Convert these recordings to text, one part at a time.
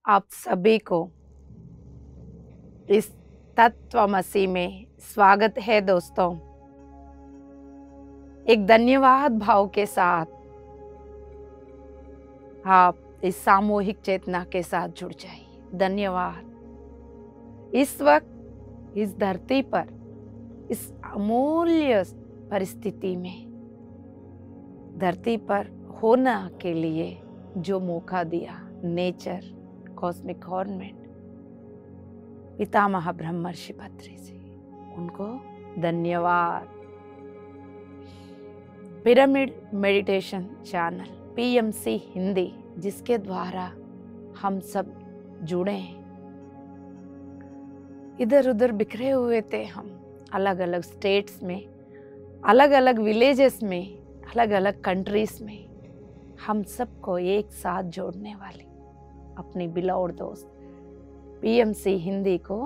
आप सभी को इस तत्वमसि में स्वागत है दोस्तों। एक धन्यवाद भाव के साथ आप इस सामूहिक चेतना के साथ जुड़ जाइए। धन्यवाद। इस वक्त इस धरती पर इस अमूल्य परिस्थिति में धरती पर होना के लिए जो मौका दिया नेचर, कॉस्मिक गवर्नमेंट, पितामह ब्रह्मर्षि पत्री जी, उनको धन्यवाद। Pyramid meditation channel PMC Hindi, जिसके द्वारा हम सब जुड़े हैं। इधर उधर बिखरे हुए थे हम, अलग अलग स्टेट्स में, अलग अलग विलेजेस में, अलग अलग कंट्रीज में। हम सबको एक साथ जोड़ने वाली अपनी बिलौड दोस्त पीएमसी हिंदी को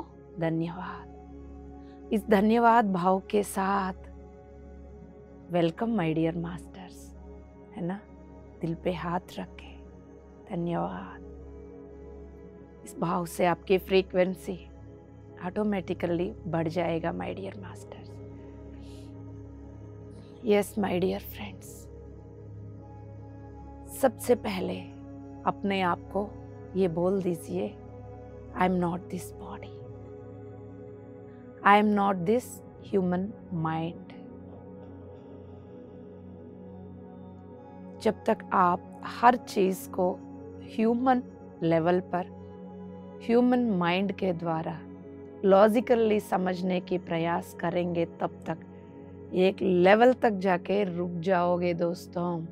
धन्यवाद। इस धन्यवाद भाव के साथ वेलकम माय डियर मास्टर्स, है ना। दिल पे हाथ रखे धन्यवाद। इस भाव से आपकी फ्रीक्वेंसी ऑटोमेटिकली बढ़ जाएगा my dear masters. Yes my dear friends, सबसे पहले अपने आप को ये बोल दीजिए, I am not this body, I am not this human mind. जब तक आप हर चीज को ह्यूमन लेवल पर, ह्यूमन माइंड के द्वारा लॉजिकली समझने की प्रयास करेंगे, तब तक एक लेवल तक जाके रुक जाओगे दोस्तों।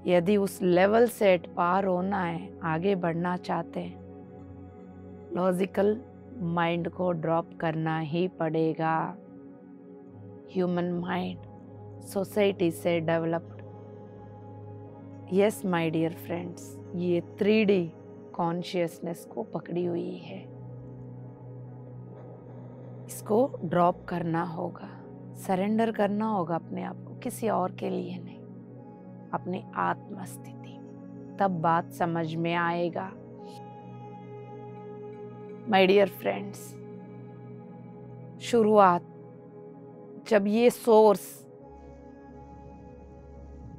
यदि उस लेवल से पार होना है, आगे बढ़ना चाहते हैं, लॉजिकल माइंड को ड्रॉप करना ही पड़ेगा। ह्यूमन माइंड सोसाइटी से developed, yes my dear friends, ये 3D कॉन्शियसनेस को पकड़ी हुई है। इसको ड्रॉप करना होगा, सरेंडर करना होगा अपने आप को, किसी और के लिए नहीं, अपनी आत्म स्थिति, तब बात समझ में आएगा। माय डियर फ्रेंड्स, शुरुआत जब ये सोर्स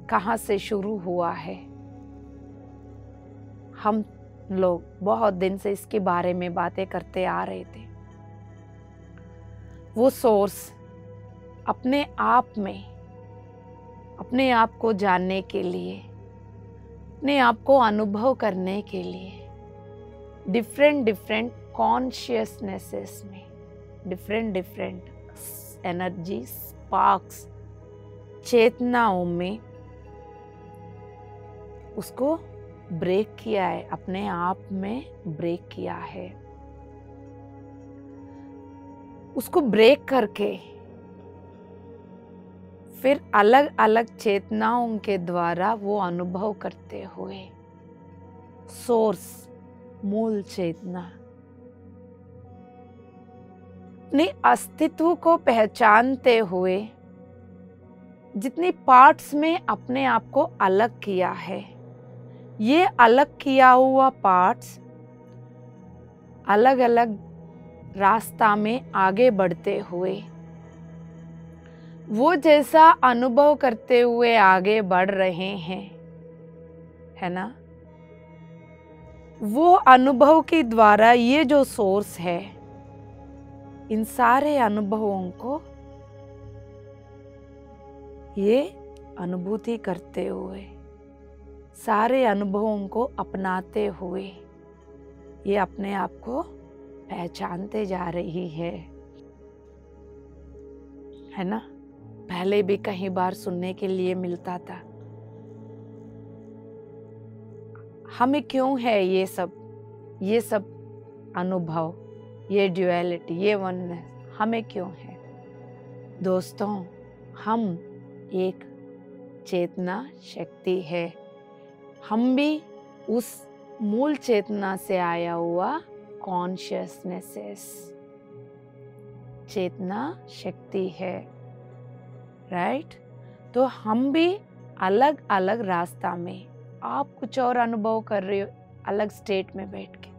कहाँ से शुरू हुआ है, हम लोग बहुत दिन से इसके बारे में बातें करते आ रहे थे। वो सोर्स अपने आप में, अपने आप को जानने के लिए, अपने आप को अनुभव करने के लिए डिफरेंट कॉन्शियसनेसेस में, डिफरेंट एनर्जी स्पार्क्स, चेतनाओं में उसको ब्रेक किया है, अपने आप में ब्रेक किया है। उसको ब्रेक करके फिर अलग अलग चेतनाओं के द्वारा वो अनुभव करते हुए सोर्स, मूल चेतना, अपने अस्तित्व को पहचानते हुए जितनी पार्ट्स में अपने आप को अलग किया है, ये अलग किया हुआ पार्ट्स अलग अलग रास्ता में आगे बढ़ते हुए, वो जैसा अनुभव करते हुए आगे बढ़ रहे हैं, है ना। वो अनुभव के द्वारा ये जो सोर्स है, इन सारे अनुभवों को ये अनुभूति करते हुए, सारे अनुभवों को अपनाते हुए, ये अपने आप को पहचानते जा रही है ना। पहले भी कई बार सुनने के लिए मिलता था, हमें क्यों है ये सब अनुभव, ये ड्यूअलिटी, ये वननेस हमें क्यों है। दोस्तों, हम एक चेतना शक्ति है, हम भी उस मूल चेतना से आया हुआ कॉन्शियसनेसेस, चेतना शक्ति है, राइट। तो हम भी अलग अलग रास्ता में, आप कुछ और अनुभव कर रहे हो, अलग स्टेट में बैठ के,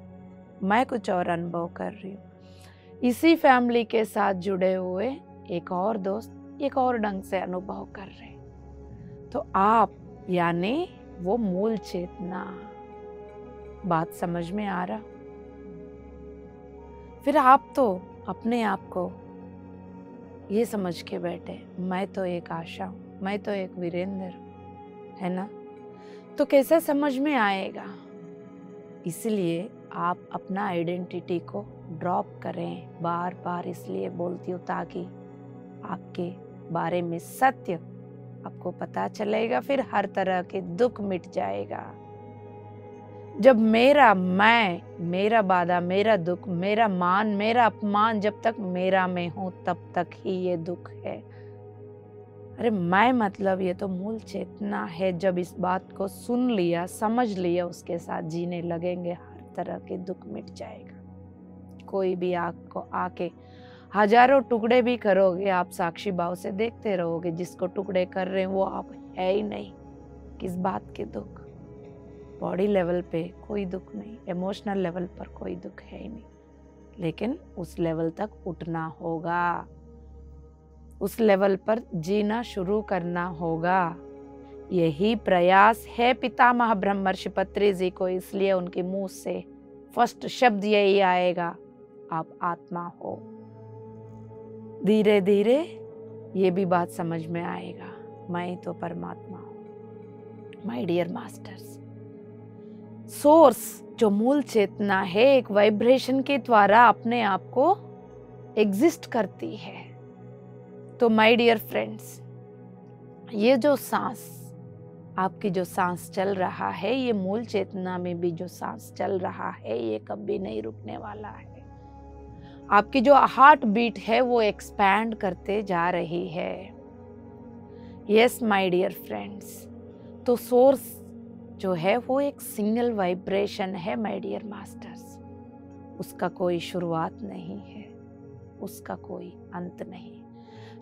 मैं कुछ और अनुभव कर रही हूँ। इसी फैमिली के साथ जुड़े हुए एक और दोस्त एक और ढंग से अनुभव कर रहे। तो आप यानी वो मूल चेतना, बात समझ में आ रहा? फिर आप तो अपने आप को ये समझ के बैठे, मैं तो एक आशा हूँ, मैं तो एक वीरेंद्र, है ना? तो कैसे समझ में आएगा? इसलिए आप अपना आइडेंटिटी को ड्रॉप करें। बार बार इसलिए बोलती हूँ ताकि आपके बारे में सत्य आपको पता चलेगा, फिर हर तरह के दुख मिट जाएगा। जब मेरा मैं, मेरा बाधा, मेरा दुख, मेरा मान, मेरा अपमान जब तक मेरा में हो तब तक ही ये दुख है। अरे मैं मतलब ये तो मूल चेतना है। जब इस बात को सुन लिया, समझ लिया, उसके साथ जीने लगेंगे, हर तरह के दुख मिट जाएगा। कोई भी आपको आके हजारों टुकड़े भी करोगे, आप साक्षी भाव से देखते रहोगे, जिसको टुकड़े कर रहे हैं वो आप है ही नहीं। किस बात के दुख? बॉडी लेवल पे कोई दुख नहीं, इमोशनल लेवल पर कोई दुख है ही नहीं, लेकिन उस लेवल तक उठना होगा, उस लेवल पर जीना शुरू करना होगा। यही प्रयास है पितामह ब्रह्मर्षि पत्री जी को, इसलिए उनके मुंह से फर्स्ट शब्द यही आएगा, आप आत्मा हो। धीरे धीरे ये भी बात समझ में आएगा, मैं तो परमात्मा हूं। माय डियर मास्टर्स, सोर्स जो मूल चेतना है, एक वाइब्रेशन के द्वारा अपने आप को एग्जिस्ट करती है। तो माय डियर फ्रेंड्स, ये जो सांस, आपकी जो सांस चल रहा है, ये मूल चेतना में भी जो सांस चल रहा है, ये कभी नहीं रुकने वाला है। आपकी जो हार्ट बीट है वो एक्सपैंड करते जा रही है। यस माय डियर फ्रेंड्स, तो सोर्स जो है वो एक सिंगल वाइब्रेशन है माय डियर मास्टर्स। उसका कोई शुरुआत नहीं है, उसका कोई अंत नहीं,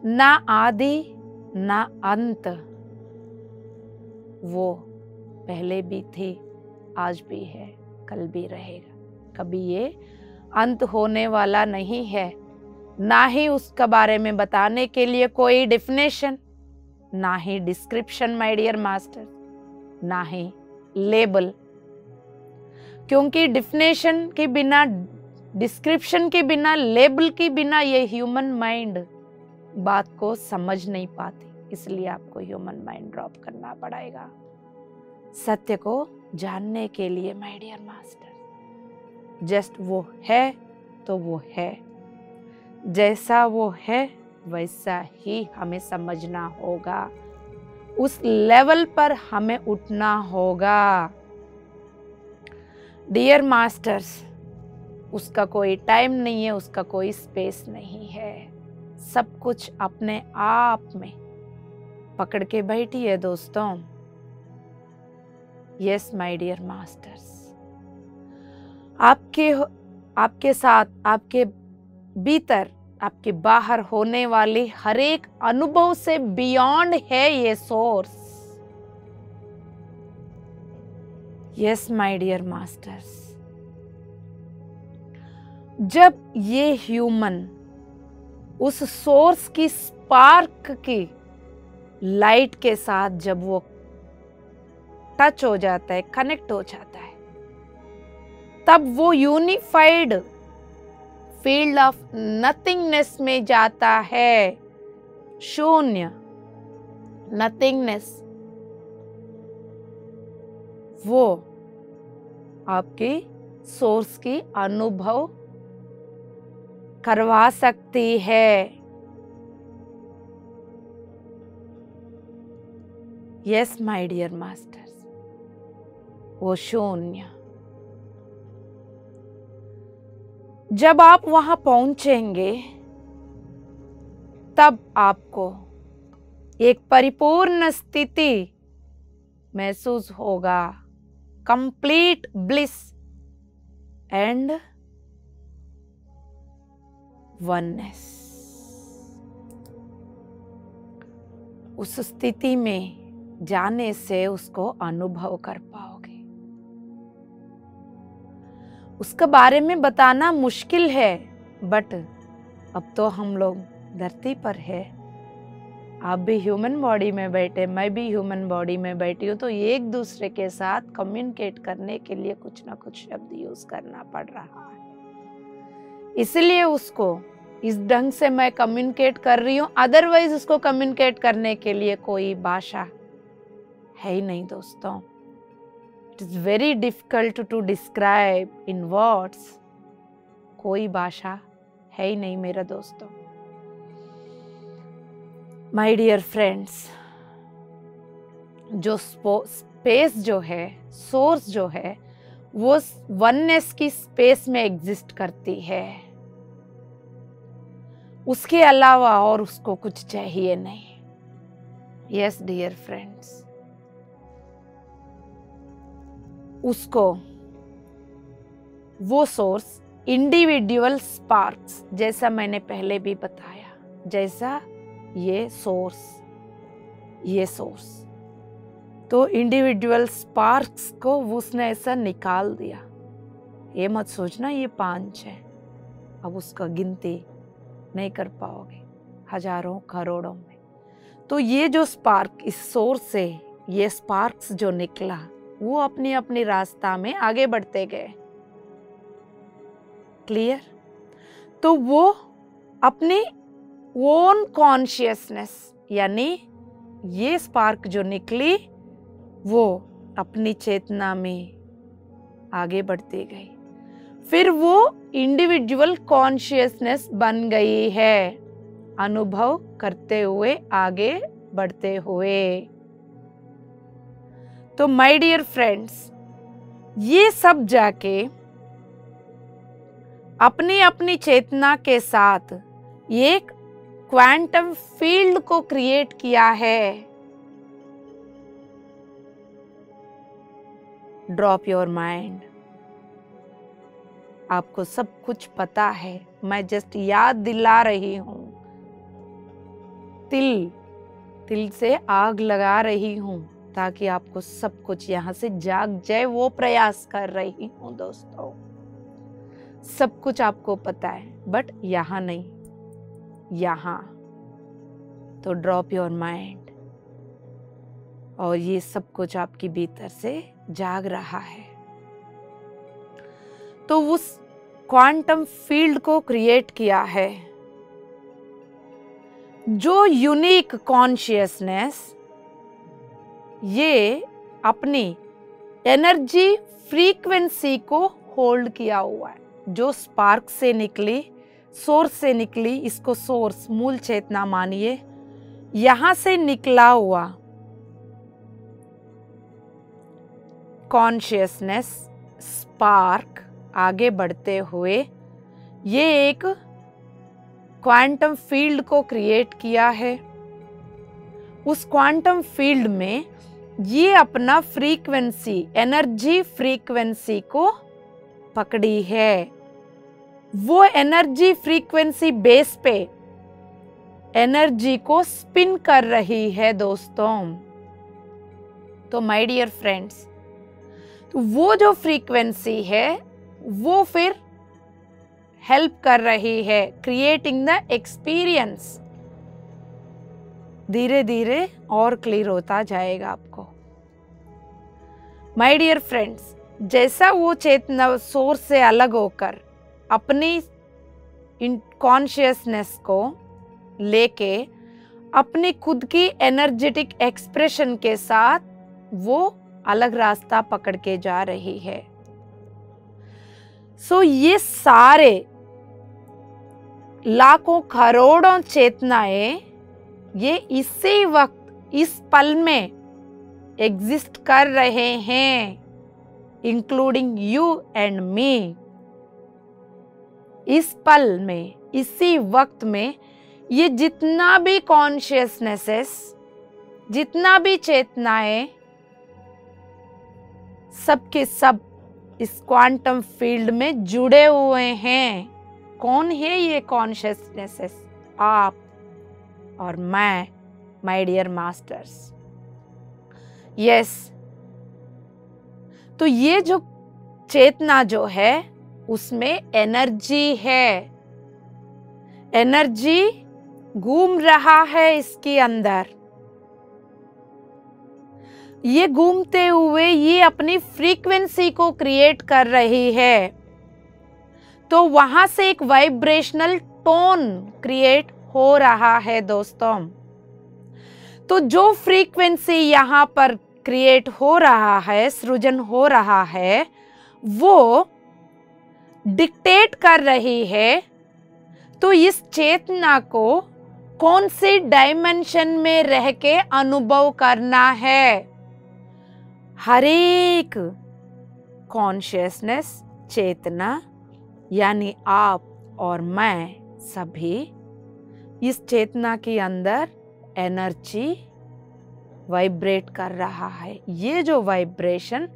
ना आदि ना अंत। वो पहले भी थी, आज भी है, कल भी रहेगा। कभी ये अंत होने वाला नहीं है। ना ही उसके बारे में बताने के लिए कोई डेफिनेशन, ना ही डिस्क्रिप्शन माय डियर मास्टर, ना ही लेबल। क्योंकि डेफिनेशन के बिना, डिस्क्रिप्शन के बिना, लेबल के बिना ये ह्यूमन माइंड बात को समझ नहीं पाती। इसलिए आपको ह्यूमन माइंड ड्रॉप करना पड़ेगा सत्य को जानने के लिए माय डियर मास्टर। जस्ट वो है तो वो है, जैसा वो है वैसा ही हमें समझना होगा, उस लेवल पर हमें उठना होगा। डियर मास्टर्स, उसका कोई टाइम नहीं है, उसका कोई स्पेस नहीं है। सब कुछ अपने आप में पकड़ के बैठी है दोस्तों। यस माय डियर मास्टर्स, आपके साथ, आपके भीतर, आपके बाहर होने वाले हर एक अनुभव से बियॉन्ड है ये source. Yes my dear masters, जब ये ह्यूमन उस सोर्स की स्पार्क की लाइट के साथ जब वो टच हो जाता है, कनेक्ट हो जाता है, तब वो यूनिफाइड फील्ड ऑफ नथिंगनेस में जाता है। शून्य, नथिंगनेस, वो आपकी सोर्स की अनुभव करवा सकती है। यस माय डियर मास्टर्स, वो शून्य, जब आप वहां पहुंचेंगे तब आपको एक परिपूर्ण स्थिति महसूस होगा, कंप्लीट ब्लिस एंड वननेस। उस स्थिति में जाने से उसको अनुभव कर पाओगे। उसके बारे में बताना मुश्किल है, बट अब तो हम लोग धरती पर है। आप भी ह्यूमन बॉडी में बैठे, मैं भी ह्यूमन बॉडी में बैठी हूँ, तो एक दूसरे के साथ कम्युनिकेट करने के लिए कुछ ना कुछ शब्द यूज करना पड़ रहा है। इसलिए उसको इस ढंग से मैं कम्युनिकेट कर रही हूँ, अदरवाइज उसको कम्युनिकेट करने के लिए कोई भाषा है ही नहीं दोस्तों। It is very difficult to describe in words. कोई भाषा है ही नहीं मेरे दोस्तों। माय डियर फ्रेंड्स, जो स्पेस जो है, सोर्स जो है, वो वननेस की स्पेस में एग्जिस्ट करती है। उसके अलावा और उसको कुछ चाहिए नहीं। यस डियर फ्रेंड्स, उसको वो सोर्स इंडिविजुअल स्पार्क्स, जैसा मैंने पहले भी बताया, जैसा ये सोर्स तो इंडिविजुअल स्पार्क्स को उसने ऐसा निकाल दिया। ये मत सोचना ये 5 है, अब उसका गिनती नहीं कर पाओगे, हजारों करोड़ों में। तो ये जो स्पार्क, इस सोर्स से ये स्पार्क्स जो निकला, वो अपनी अपनी रास्ता में आगे बढ़ते गए। क्लियर? तो वो अपनी ओन कॉन्शियसनेस, यानी ये स्पार्क जो निकली वो अपनी चेतना में आगे बढ़ती गई। फिर वो इंडिविजुअल कॉन्शियसनेस बन गई है, अनुभव करते हुए, आगे बढ़ते हुए। तो माय डियर फ्रेंड्स, ये सब जाके अपनी अपनी चेतना के साथ एक क्वांटम फील्ड को क्रिएट किया है। Drop your mind. आपको सब कुछ पता है, मैं जस्ट याद दिला रही हूं, तिल से आग लगा रही हूं, ताकि आपको सब कुछ यहां से जाग जाए, वो प्रयास कर रही हूं दोस्तों। सब कुछ आपको पता है, बट यहां नहीं, यहां। तो ड्रॉप योर माइंड, और ये सब कुछ आपके भीतर से जाग रहा है। तो उस क्वांटम फील्ड को क्रिएट किया है, जो यूनिक कॉन्शियसनेस ये अपनी एनर्जी फ्रीक्वेंसी को होल्ड किया हुआ है। जो स्पार्क से निकली, सोर्स से निकली, इसको सोर्स, मूल चेतना मानिए, यहां से निकला हुआ कॉन्शियसनेस स्पार्क आगे बढ़ते हुए ये एक क्वांटम फील्ड को क्रिएट किया है। उस क्वांटम फील्ड में ये अपना फ्रीक्वेंसी, एनर्जी फ्रीक्वेंसी को पकड़ी है। वो एनर्जी फ्रीक्वेंसी बेस पे एनर्जी को स्पिन कर रही है दोस्तों। तो माय डियर फ्रेंड्स, तो वो जो फ्रीक्वेंसी है वो फिर हेल्प कर रही है क्रिएटिंग द एक्सपीरियंस। धीरे धीरे और क्लियर होता जाएगा आपको। माय डियर फ्रेंड्स, जैसा वो चेतना सोर्स से अलग होकर अपनी कॉन्शियसनेस को लेके अपनी खुद की एनर्जेटिक एक्सप्रेशन के साथ वो अलग रास्ता पकड़ के जा रही है। सो ये सारे लाखों करोड़ों चेतनाएं ये इसी वक्त, इस पल में एग्जिस्ट कर रहे हैं, इंक्लूडिंग यू एंड मी। इस पल में, इसी वक्त में ये जितना भी कॉन्शियसनेसेस, जितना भी चेतनाएं, सब के सब इस क्वांटम फील्ड में जुड़े हुए हैं। कौन है ये कॉन्शियसनेसेस? आप और मैं, माय डियर मास्टर्स। यस, तो ये जो चेतना जो है उसमें एनर्जी है, एनर्जी घूम रहा है इसके अंदर। ये घूमते हुए ये अपनी फ्रीक्वेंसी को क्रिएट कर रही है, तो वहां से एक वाइब्रेशनल टोन क्रिएट हो रहा है दोस्तों। तो जो फ्रीक्वेंसी यहाँ पर क्रिएट हो रहा है, सृजन हो रहा है, वो डिक्टेट कर रही है तो इस चेतना को कौन सी डायमेंशन में रह के अनुभव करना है। हर एक कॉन्शियसनेस, चेतना यानी आप और मैं सभी, इस चेतना के अंदर एनर्जी वाइब्रेट कर रहा है। ये जो वाइब्रेशन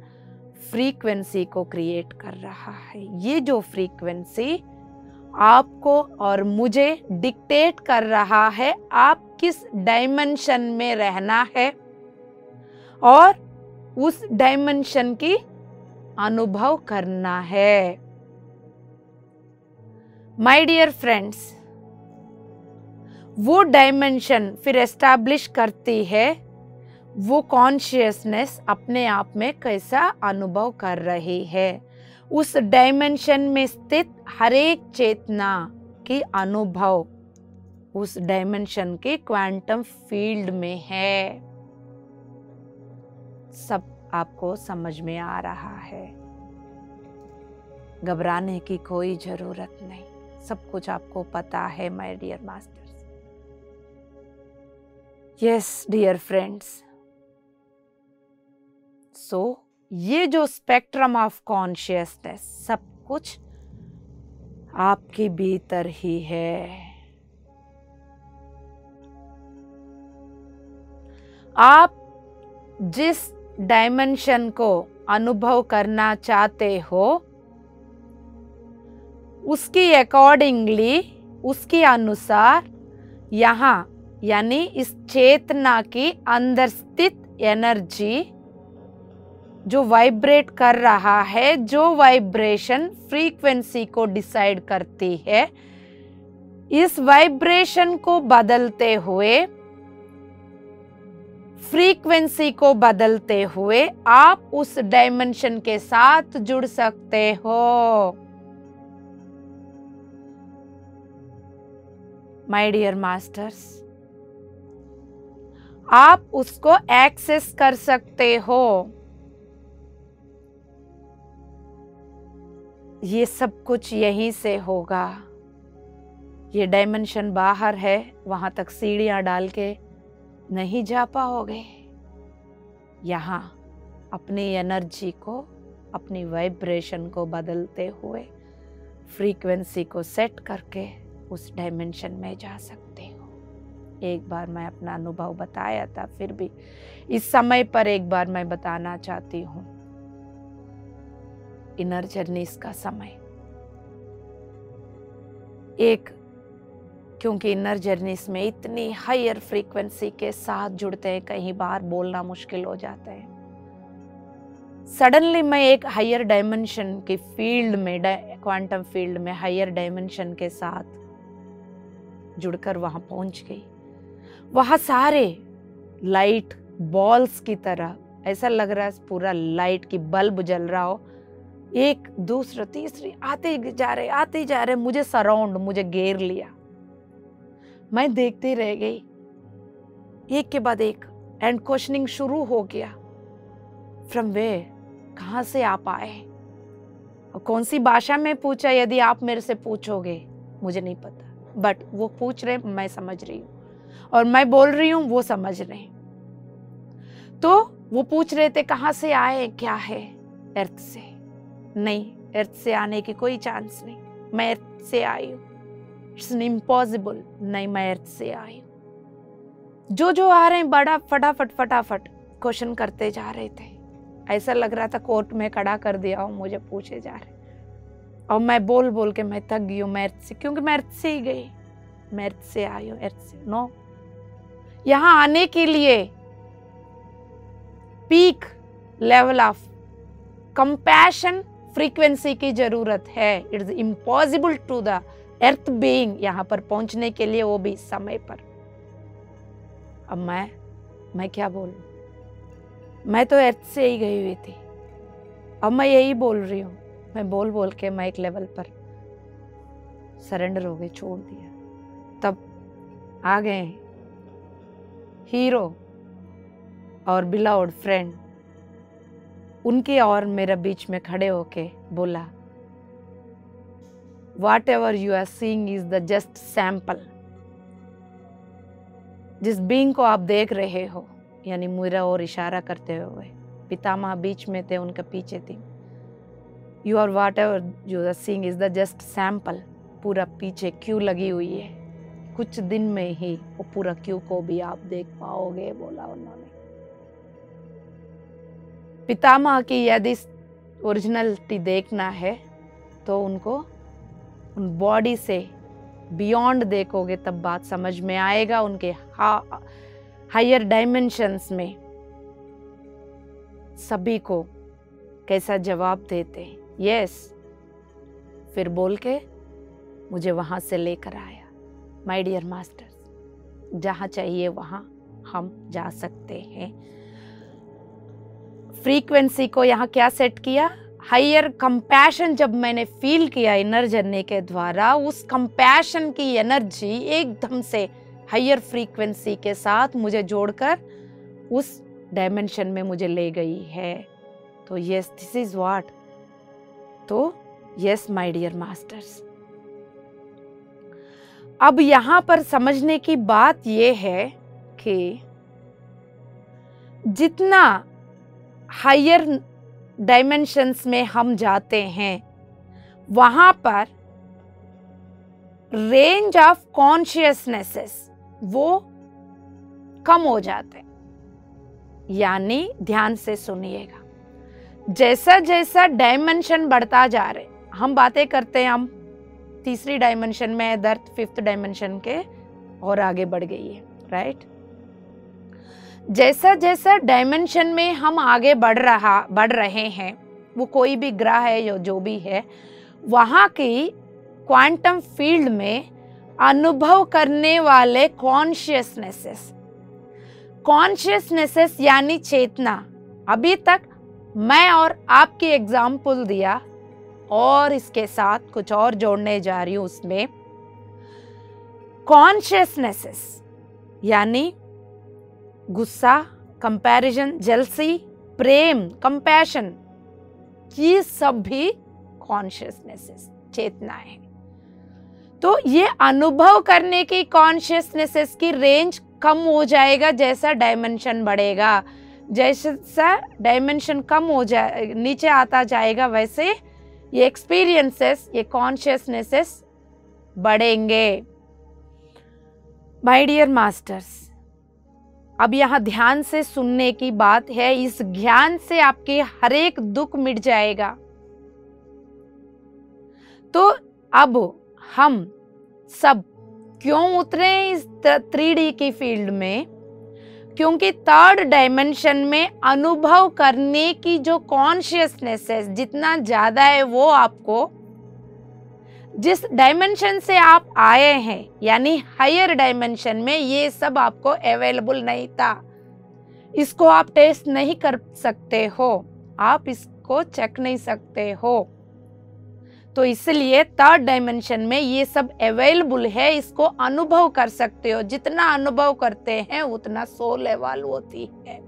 फ्रीक्वेंसी को क्रिएट कर रहा है, ये जो फ्रीक्वेंसी आपको और मुझे डिक्टेट कर रहा है आप किस डायमेंशन में रहना है और उस डायमेंशन की अनुभव करना है। माय डियर फ्रेंड्स, वो डायमेंशन फिर एस्टैब्लिश करती है वो कॉन्शियसनेस अपने आप में कैसा अनुभव कर रही है। उस डायमेंशन में स्थित हर एक चेतना की अनुभव उस डायमेंशन के क्वांटम फील्ड में है। सब आपको समझ में आ रहा है, घबराने की कोई जरूरत नहीं, सब कुछ आपको पता है my dear masters. Yes dear friends, so ये जो स्पेक्ट्रम ऑफ कॉन्शियसनेस सब कुछ आपके भीतर ही है। आप जिस डायमेंशन को अनुभव करना चाहते हो उसकी अकॉर्डिंगली, उसके अनुसार यहाँ यानी इस चेतना की अंदर स्थित एनर्जी जो वाइब्रेट कर रहा है, जो वाइब्रेशन फ्रीक्वेंसी को डिसाइड करती है, इस वाइब्रेशन को बदलते हुए, फ्रीक्वेंसी को बदलते हुए आप उस डायमेंशन के साथ जुड़ सकते हो। माय डियर मास्टर्स, आप उसको एक्सेस कर सकते हो। ये सब कुछ यहीं से होगा। ये डायमेंशन बाहर है, वहां तक सीढ़ियां डाल के नहीं जा पाओगे। यहाँ अपनी एनर्जी को, अपनी वाइब्रेशन को बदलते हुए फ्रीक्वेंसी को सेट करके उस डायमेंशन में जा सकते हो। एक बार मैं अपना अनुभव बताया था, फिर भी इस समय पर एक बार मैं बताना चाहती हूँ। इनर जर्नीस का समय एक, क्योंकि इनर जर्नीस में इतनी हायर फ्रीक्वेंसी के साथ जुड़ते हैं, कहीं बार बोलना मुश्किल हो जाता है। सडनली मैं एक हायर डायमेंशन की फील्ड में, क्वांटम फील्ड में हायर डायमेंशन के साथ जुड़कर वहां पहुंच गई। वहां सारे लाइट बॉल्स की तरह ऐसा लग रहा है पूरा लाइट की बल्ब जल रहा हो, एक दूसरा तीसरी आते जा रहे मुझे सराउंड, मुझे घेर लिया। मैं देखती रह गई, एक के बाद एक, एंड क्वेश्चनिंग शुरू हो गया। फ्रॉम वेयर, कहां से आप आए और कौन सी भाषा में पूछा, यदि आप मेरे से पूछोगे मुझे नहीं पता, बट वो पूछ रहे, मैं समझ रही हूँ, और मैं बोल रही हूँ, वो समझ रहे। तो वो पूछ रहे थे कहां से आए, क्या है, अर्थ से। नहीं, अर्थ से आने की कोई चांस नहीं, मैं अर्थ से आई हूँ, इट्स इम्पॉसिबल, नहीं मैं अर्थ से आई हूँ। जो आ रहे हैं बड़ा फटाफट क्वेश्चन करते जा रहे थे। ऐसा लग रहा था कोर्ट में खड़ा कर दिया हो, मुझे पूछे जा रहे, और मैं बोल के मैं थक गई हूँ। मैं अर्थ से, क्योंकि मैं अर्थ से ही गई, मैं अर्थ से आई हूँ, अर्थ से। नो, यहाँ आने के लिए peak level of compassion frequency की जरूरत है। It is impossible to the earth being यहाँ पर पहुंचने के लिए, वो भी समय पर। अब मैं क्या बोलूं, मैं तो अर्थ से ही गई हुई थी, अब मैं यही बोल रही हूँ। मैं बोल बोल के मैं एक लेवल पर सरेंडर हो गई, छोड़ दिया। तब आ गए हीरो और बिलाउड फ्रेंड, उनके और मेरे बीच में खड़े होके बोला, whatever you are seeing is the just sample. जिस बीइंग को आप देख रहे हो, यानी मेरा और इशारा करते हुए, पितामह बीच में थे, उनके पीछे थी। You are whatever you are seeing is the just sample. पूरा पीछे क्यू लगी हुई है, कुछ दिन में ही वो पूरा क्यू को भी आप देख पाओगे, बोला उन्होंने। पितामह की यदि ओरिजिनलिटी देखना है तो उनको उन बॉडी से बियॉन्ड देखोगे, तब बात समझ में आएगा। उनके हायर डायमेंशंस में सभी को कैसा जवाब देते। यस, फिर बोल के मुझे वहां से लेकर आया। माय डियर मास्टर्स, जहां चाहिए वहां हम जा सकते हैं। फ्रीक्वेंसी को यहाँ क्या सेट किया, हायर कंपैशन। जब मैंने फील किया इनर जर्नी के द्वारा, उस कंपैशन की एनर्जी एकदम से हायर फ्रीक्वेंसी के साथ मुझे जोड़कर उस डायमेंशन में मुझे ले गई है। तो यस, दिस इज व्हाट। तो यस माय डियर मास्टर्स, अब यहां पर समझने की बात यह है कि जितना हायर डायमेंशंस में हम जाते हैं, वहां पर रेंज ऑफ कॉन्शियसनेसेस वो कम हो जाते हैं। यानी ध्यान से सुनिएगा, जैसा जैसा डायमेंशन बढ़ता जा रहे, हम बातें करते हैं, हम तीसरी डायमेंशन में, दर्द 5th डायमेंशन के और आगे बढ़ गई है, राइट। जैसा जैसा डायमेंशन में हम आगे बढ़ रहे हैं, वो कोई भी ग्रह है या जो भी है, वहां की क्वांटम फील्ड में अनुभव करने वाले कॉन्शियसनेसेस यानी चेतना। अभी तक मैं और आपकी एग्जाम्पल दिया और इसके साथ कुछ और जोड़ने जा रही हूं। उसमें कॉन्शियसनेसेस यानी गुस्सा, कंपैरिजन, जेलसी, प्रेम, कंपैशन, ये सब भी कॉन्शियसनेसेस, चेतनाएं हैं। तो ये अनुभव करने की कॉन्शियसनेसेस की रेंज कम हो जाएगा जैसा डायमेंशन बढ़ेगा। जैसा डायमेंशन कम हो जाए, नीचे आता जाएगा, वैसे ये एक्सपीरियंसेस, ये कॉन्शियसनेसेस बढ़ेंगे। माय डियर मास्टर्स, अब यहाँ ध्यान से सुनने की बात है। इस ज्ञान से आपके हर एक दुख मिट जाएगा। तो अब हम सब क्यों उतरे इस 3D की फील्ड में? क्योंकि 3rd डायमेंशन में अनुभव करने की जो कॉन्शियसनेस है, जितना ज्यादा है, वो आपको जिस डायमेंशन से आप आए हैं, यानी हायर डायमेंशन में, ये सब आपको अवेलेबल नहीं था। इसको आप टेस्ट नहीं कर सकते हो, आप इसको चेक नहीं सकते हो। तो इसलिए 3rd डायमेंशन में ये सब अवेलेबल है, इसको अनुभव कर सकते हो। जितना अनुभव करते हैं उतना सोल एवॉल्व होती है,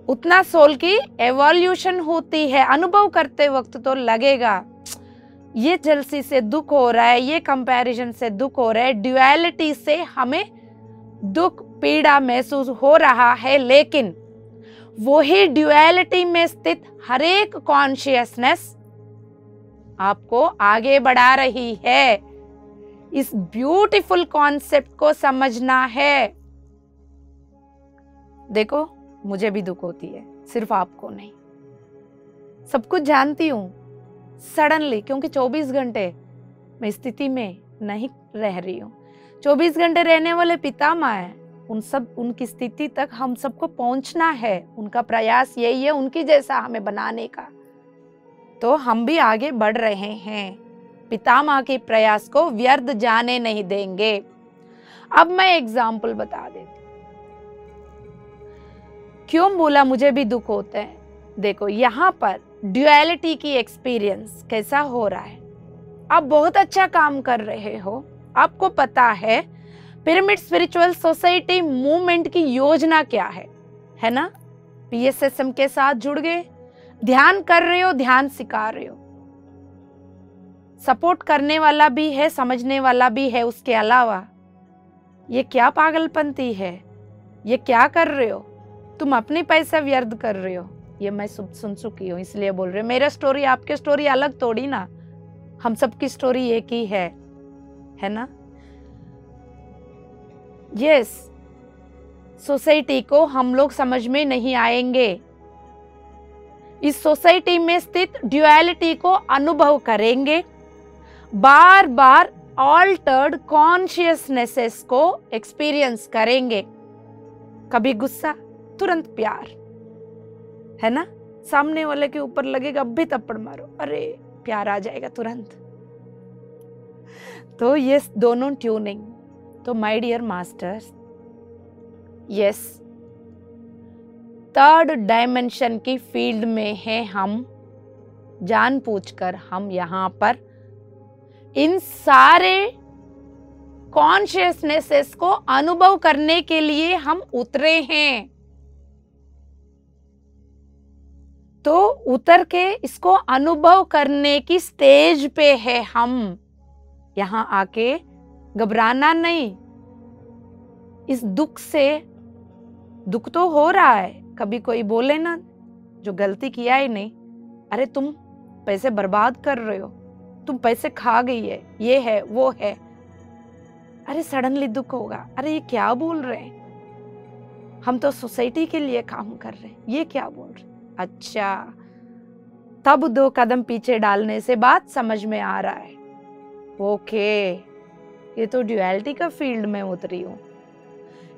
उतना सोल की एवोल्यूशन होती है। अनुभव करते वक्त तो लगेगा ये जेलसी से दुख हो रहा है, ये कंपैरिजन से दुख हो रहा है, ड्युअलिटी से हमें दुख, पीड़ा महसूस हो रहा है, लेकिन वही ड्युअलिटी में स्थित हर एक कॉन्शियसनेस आपको आगे बढ़ा रही है। इस ब्यूटीफुल कॉन्सेप्ट को समझना है। देखो, मुझे भी दुख होती है, सिर्फ आपको नहीं। सब कुछ जानती हूं सडनली, क्योंकि 24 घंटे मैं स्थिति में नहीं रह रही हूं। 24 घंटे रहने वाले पितामह हैं, उनकी स्थिति तक हम सबको पहुंचना है। उनका प्रयास यही है, उनकी जैसा हमें बनाने का। तो हम भी आगे बढ़ रहे हैं। पितामह के प्रयास को व्यर्थ जाने नहीं देंगे। अब मैं एग्जाम्पल बता देती, क्यों बोला मुझे भी दुख होता है। देखो यहाँ पर ड्युअलिटी की एक्सपीरियंस कैसा हो रहा है। आप बहुत अच्छा काम कर रहे हो, आपको पता है पिरामिड स्पिरिचुअल सोसाइटी मूवमेंट की योजना क्या है ना। PSSM के साथ जुड़ गए, ध्यान कर रहे हो, ध्यान सिखा रहे हो, सपोर्ट करने वाला भी है, समझने वाला भी है। उसके अलावा ये क्या पागलपंती है, ये क्या कर रहे हो तुम, अपने पैसे व्यर्थ कर रहे हो। ये मैं सुन चुकी हूँ, इसलिए बोल रही हूँ। मेरा स्टोरी आपके स्टोरी अलग थोड़ी ना, हम सबकी स्टोरी एक ही है ना। यस, सोसाइटी को हम लोग समझ में नहीं आएंगे। इस सोसाइटी में स्थित ड्युअलिटी को अनुभव करेंगे, बार बार ऑल्टर्ड कॉन्शियसनेसेस को एक्सपीरियंस करेंगे। कभी गुस्सा, तुरंत प्यार, है ना। सामने वाले के ऊपर लगेगा अब भी थप्पड़ मारो, अरे प्यार आ जाएगा तुरंत। तो ये दोनों ट्यूनिंग। तो my dear masters, yes, third dimension की फील्ड में है हम। जानबूझकर हम यहाँ पर इन सारे कॉन्शियसनेसेस को अनुभव करने के लिए हम उतरे हैं। तो उतर के इसको अनुभव करने की स्टेज पे है हम। यहाँ आके घबराना नहीं। इस दुख से, दुख तो हो रहा है, कभी कोई बोले ना जो गलती किया ही नहीं, अरे तुम पैसे बर्बाद कर रहे हो, तुम पैसे खा गई है, ये है वो है, अरे सडनली दुख होगा, अरे ये क्या बोल रहे हैं, हम तो सोसाइटी के लिए काम कर रहे हैं, ये क्या बोल रहे हैं। अच्छा, तब 2 कदम पीछे डालने से बात समझ में आ रहा है। ओके, ये तो ड्युअलिटी का फील्ड में उतरी हूँ,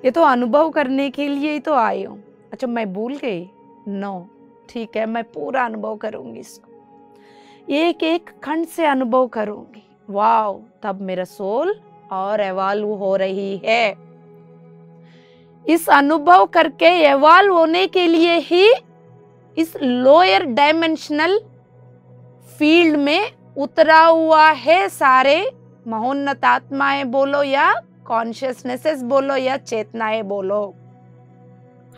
ये तो अनुभव करने के लिए ही तो आई हूँ। अच्छा, मैं भूल गई? नो, ठीक है, मैं पूरा अनुभव करूंगी इसको, एक एक खंड से अनुभव करूंगी। वाव, तब मेरा सोल और एवॉल्व हो रही है। इस अनुभव करके एवॉल्व होने के लिए ही इस लोअर डायमेंशनल फील्ड में उतरा हुआ है सारे महोन्नत आत्माएं बोलो या कॉन्शियसनेसेस बोलो या चेतनाएं बोलो,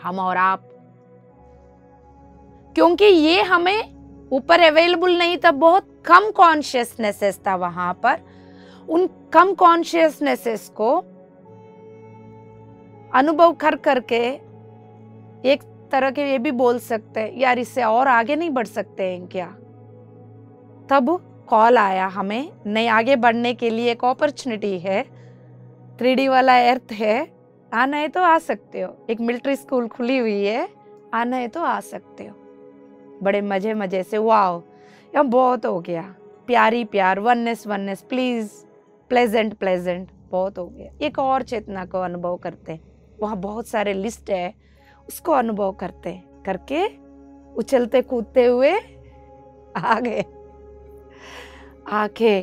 हम और आप। क्योंकि ये हमें ऊपर अवेलेबल नहीं था, बहुत कम कॉन्शियसनेसेस था वहां पर। उन कम कॉन्शियसनेसेस को अनुभव कर करके एक तरह के ये भी बोल सकते हैं, यार इससे और आगे नहीं बढ़ सकते हैं क्या। तब कॉल आया हमें, नहीं आगे बढ़ने के लिए एक अपॉर्चुनिटी है, 3D वाला अर्थ है, आना है तो आ सकते हो, एक मिलिट्री स्कूल खुली हुई है, आना है तो आ सकते हो। बड़े मजे मजे से, वाओ यह बहुत हो गया, प्यारी प्यार, oneness oneness, please pleasant pleasant, बहुत हो गया। एक और चेतना को अनुभव करते हैं, वहाँ बहुत सारे लिस्ट है, उसको अनुभव करते करके उछलते कूदते हुए आ गए। आके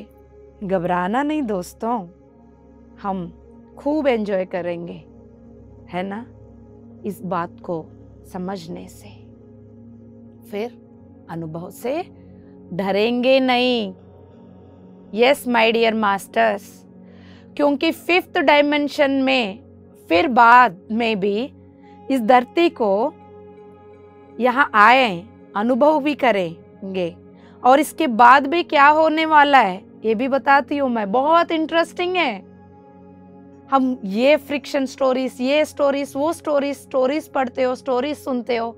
घबराना नहीं दोस्तों, हम खूब एंजॉय करेंगे, है ना, इस बात को समझने से। फिर अनुभव से डरेंगे नहीं। यस माय डियर मास्टर्स, क्योंकि 5th डायमेंशन में फिर बाद में भी इस धरती को यहाँ आए, अनुभव भी करेंगे, और इसके बाद भी क्या होने वाला है ये भी बताती हूँ मैं, बहुत इंटरेस्टिंग है। हम ये फ्रिक्शन स्टोरीज, ये स्टोरीज, वो स्टोरीज पढ़ते हो, स्टोरीज सुनते हो,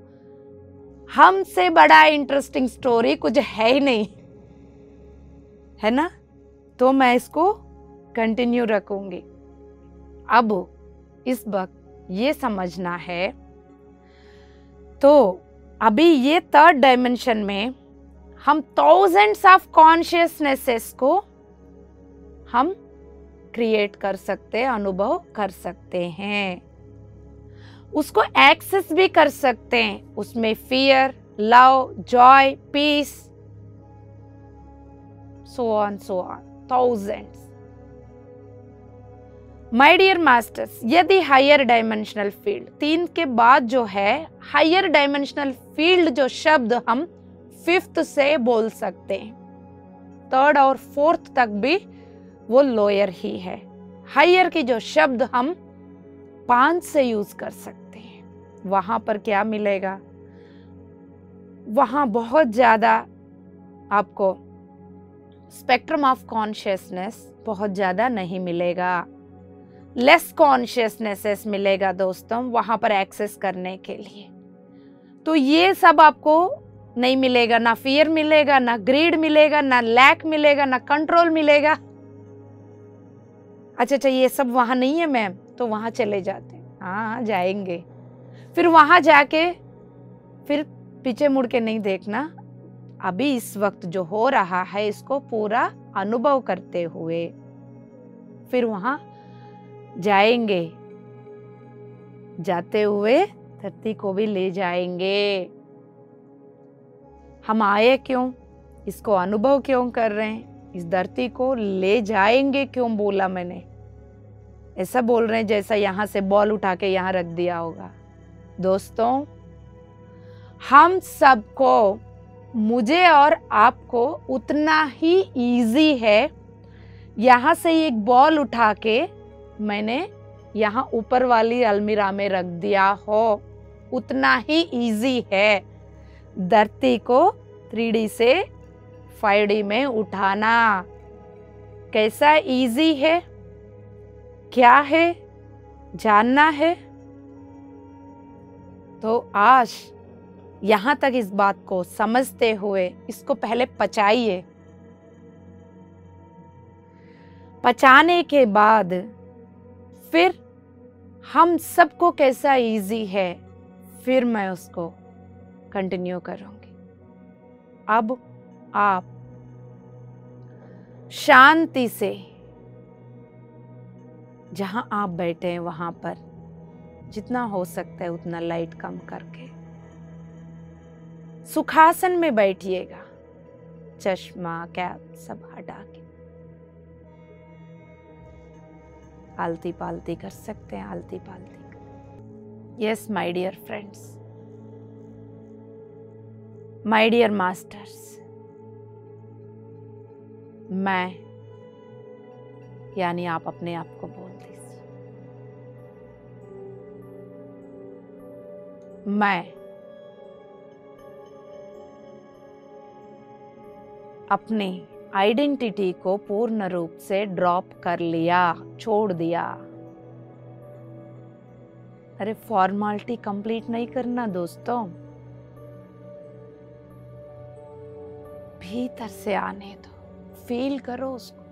हमसे बड़ा इंटरेस्टिंग स्टोरी कुछ है ही नहीं, है ना। तो मैं इसको कंटिन्यू रखूंगी। अब इस वक्त ये समझना है, तो अभी ये 3rd डायमेंशन में हम thousands ऑफ कॉन्शियसनेसेस को हम क्रिएट कर सकते हैं, अनुभव कर सकते हैं, उसको एक्सेस भी कर सकते हैं। उसमें fear, love, joy, peace, so on, thousands. My dear masters, यदि हायर डायमेंशनल फील्ड 3 के बाद जो है हायर डायमेंशनल फील्ड, जो शब्द हम 5th से बोल सकते हैं, 3rd और 4th तक भी वो लोअर ही है। हायर की जो शब्द हम 5 से यूज कर सकते हैं, वहां पर क्या मिलेगा? वहां बहुत ज्यादा आपको स्पेक्ट्रम ऑफ कॉन्शियसनेस बहुत ज्यादा नहीं मिलेगा, लेस कॉन्शियसनेस मिलेगा दोस्तों वहां पर एक्सेस करने के लिए। तो ये सब आपको नहीं मिलेगा, ना फियर मिलेगा, ना ग्रीड मिलेगा, ना लैक मिलेगा, ना कंट्रोल मिलेगा। अच्छा, ये सब वहां नहीं है मैम, तो वहां चले जाते हैं। हाँ, जाएंगे। फिर वहां जाके फिर पीछे मुड़ के नहीं देखना, अभी इस वक्त जो हो रहा है इसको पूरा अनुभव करते हुए फिर वहां जाएंगे। जाते हुए धरती को भी ले जाएंगे। हम आए क्यों? इसको अनुभव क्यों कर रहे हैं? इस धरती को ले जाएंगे क्यों बोला मैंने? ऐसा बोल रहे हैं जैसा यहां से बॉल उठा के यहां रख दिया होगा। दोस्तों, हम सबको, मुझे और आपको उतना ही इजी है यहां से एक बॉल उठा के मैंने यहाँ ऊपर वाली अलमीरा में रख दिया हो, उतना ही इजी है धरती को 3D से 5D में उठाना। कैसा इजी है, क्या है, जानना है? तो आज यहां तक इस बात को समझते हुए इसको पहले पचाइए। पचाने के बाद फिर हम सबको कैसा इजी है, फिर मैं उसको कंटिन्यू करूंगी। अब आप शांति से जहां आप बैठे हैं वहां पर जितना हो सकता है उतना लाइट कम करके सुखासन में बैठिएगा। चश्मा, कैप सब हटा के आलती पालती कर सकते हैं, आलती पालती। Yes my dear friends, my dear masters, मैं यानी आप अपने आप को बोल दीजिए, मैं अपनी आइडेंटिटी को पूर्ण रूप से ड्रॉप कर लिया, छोड़ दिया। अरे फॉर्मेलिटी कंप्लीट नहीं करना दोस्तों, भीतर से आने दो, फील करो उसको।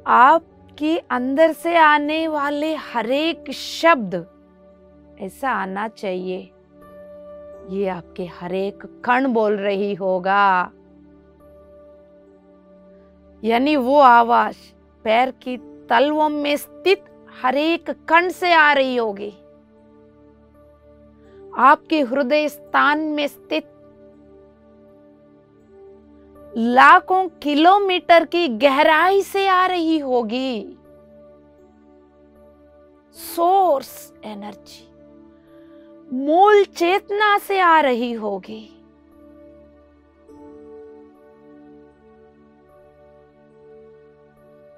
आपके अंदर से आने वाले हर एक शब्द ऐसा आना चाहिए, ये आपके हर एक कण बोल रही होगा। यानी वो आवाज पैर की तलवों में स्थित हर एक कण से आ रही होगी, आपके हृदय स्थान में स्थित लाखों किलोमीटर की गहराई से आ रही होगी। सोर्स एनर्जी, मूल चेतना से आ रही होगी।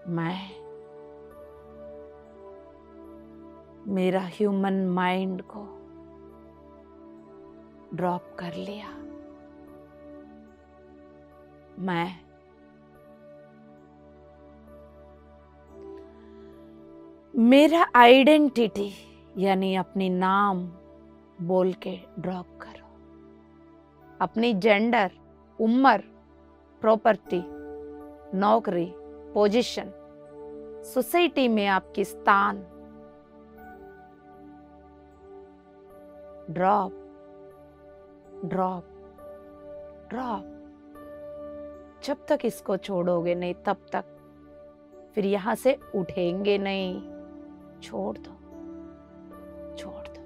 मैं मेरा ह्यूमन माइंड को ड्रॉप कर लिया। मैं मेरा आइडेंटिटी यानी अपनी नाम बोल के ड्रॉप करो। अपनी जेंडर, उम्र, प्रॉपर्टी, नौकरी, पोजीशन, सोसाइटी में आपकी स्थान ड्रॉप ड्रॉप ड्रॉप। जब तक इसको छोड़ोगे नहीं तब तक फिर यहां से उठेंगे नहीं। छोड़ दो, छोड़ दो।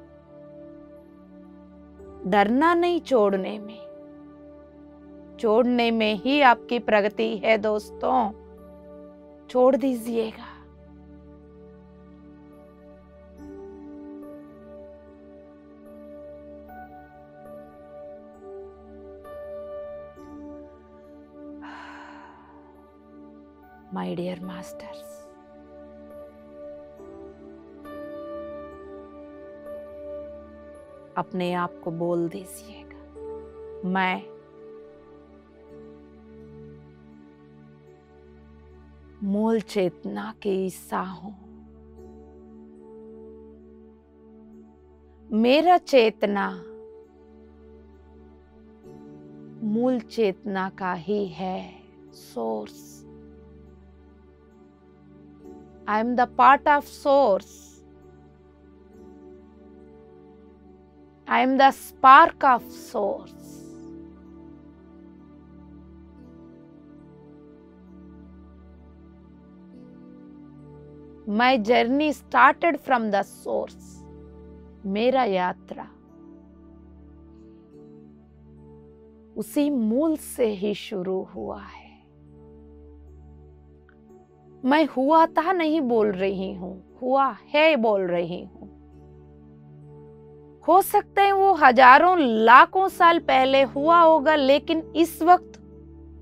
डरना नहीं छोड़ने में, छोड़ने में ही आपकी प्रगति है दोस्तों। छोड़ दीजिएगा। माय डियर मास्टर्स, अपने आप को बोल दीजिएगा, मैं मूल चेतना की हिस्सा हूं। मेरा चेतना मूल चेतना का ही है source. I am the part of source. I am the spark of source. My journey started from the source. मेरा यात्रा उसी मूल से ही शुरू हुआ है। मैं हुआ था नहीं बोल रही हूं, हुआ है बोल रही हूं। हो सकता है वो हजारों लाखों साल पहले हुआ होगा, लेकिन इस वक्त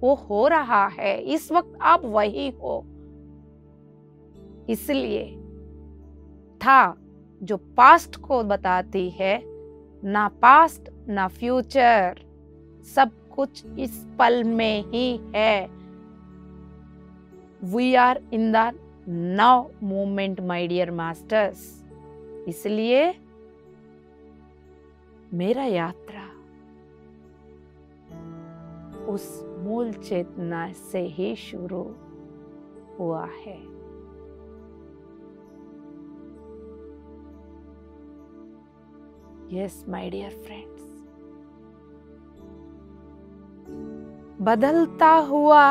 वो हो रहा है। इस वक्त आप वही हो। इसलिए था जो पास्ट को बताती है, ना पास्ट ना फ्यूचर, सब कुछ इस पल में ही है। We are in the now moment, my dear masters. इसलिए मेरा यात्रा उस मूल चेतना से ही शुरू हुआ है। Yes, my dear friends. बदलता हुआ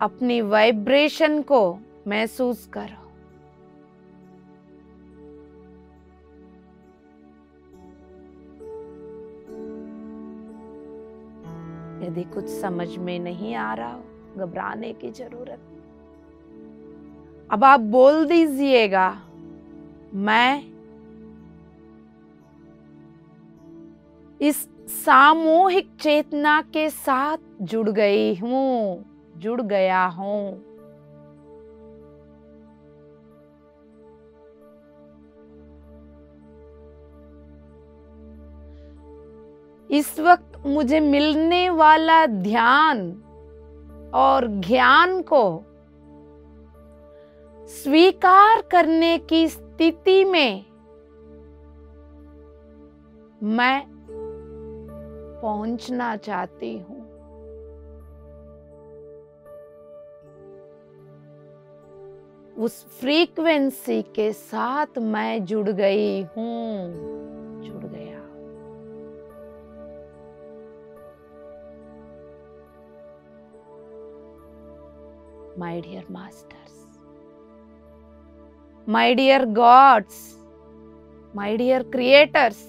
अपनी वाइब्रेशन को महसूस करो। यदि कुछ समझ में नहीं आ रहा हो, घबराने की जरूरत नहीं। अब आप बोल दीजिएगा, मैं इस सामूहिक चेतना के साथ जुड़ गई हूं, जुड़ गया हूं। इस वक्त मुझे मिलने वाला ध्यान और ज्ञान को स्वीकार करने की स्थिति में मैं पहुंचना चाहती हूं। उस फ्रीक्वेंसी के साथ मैं जुड़ गई हूं, जुड़ गया। My dear masters, my dear gods, my dear creators,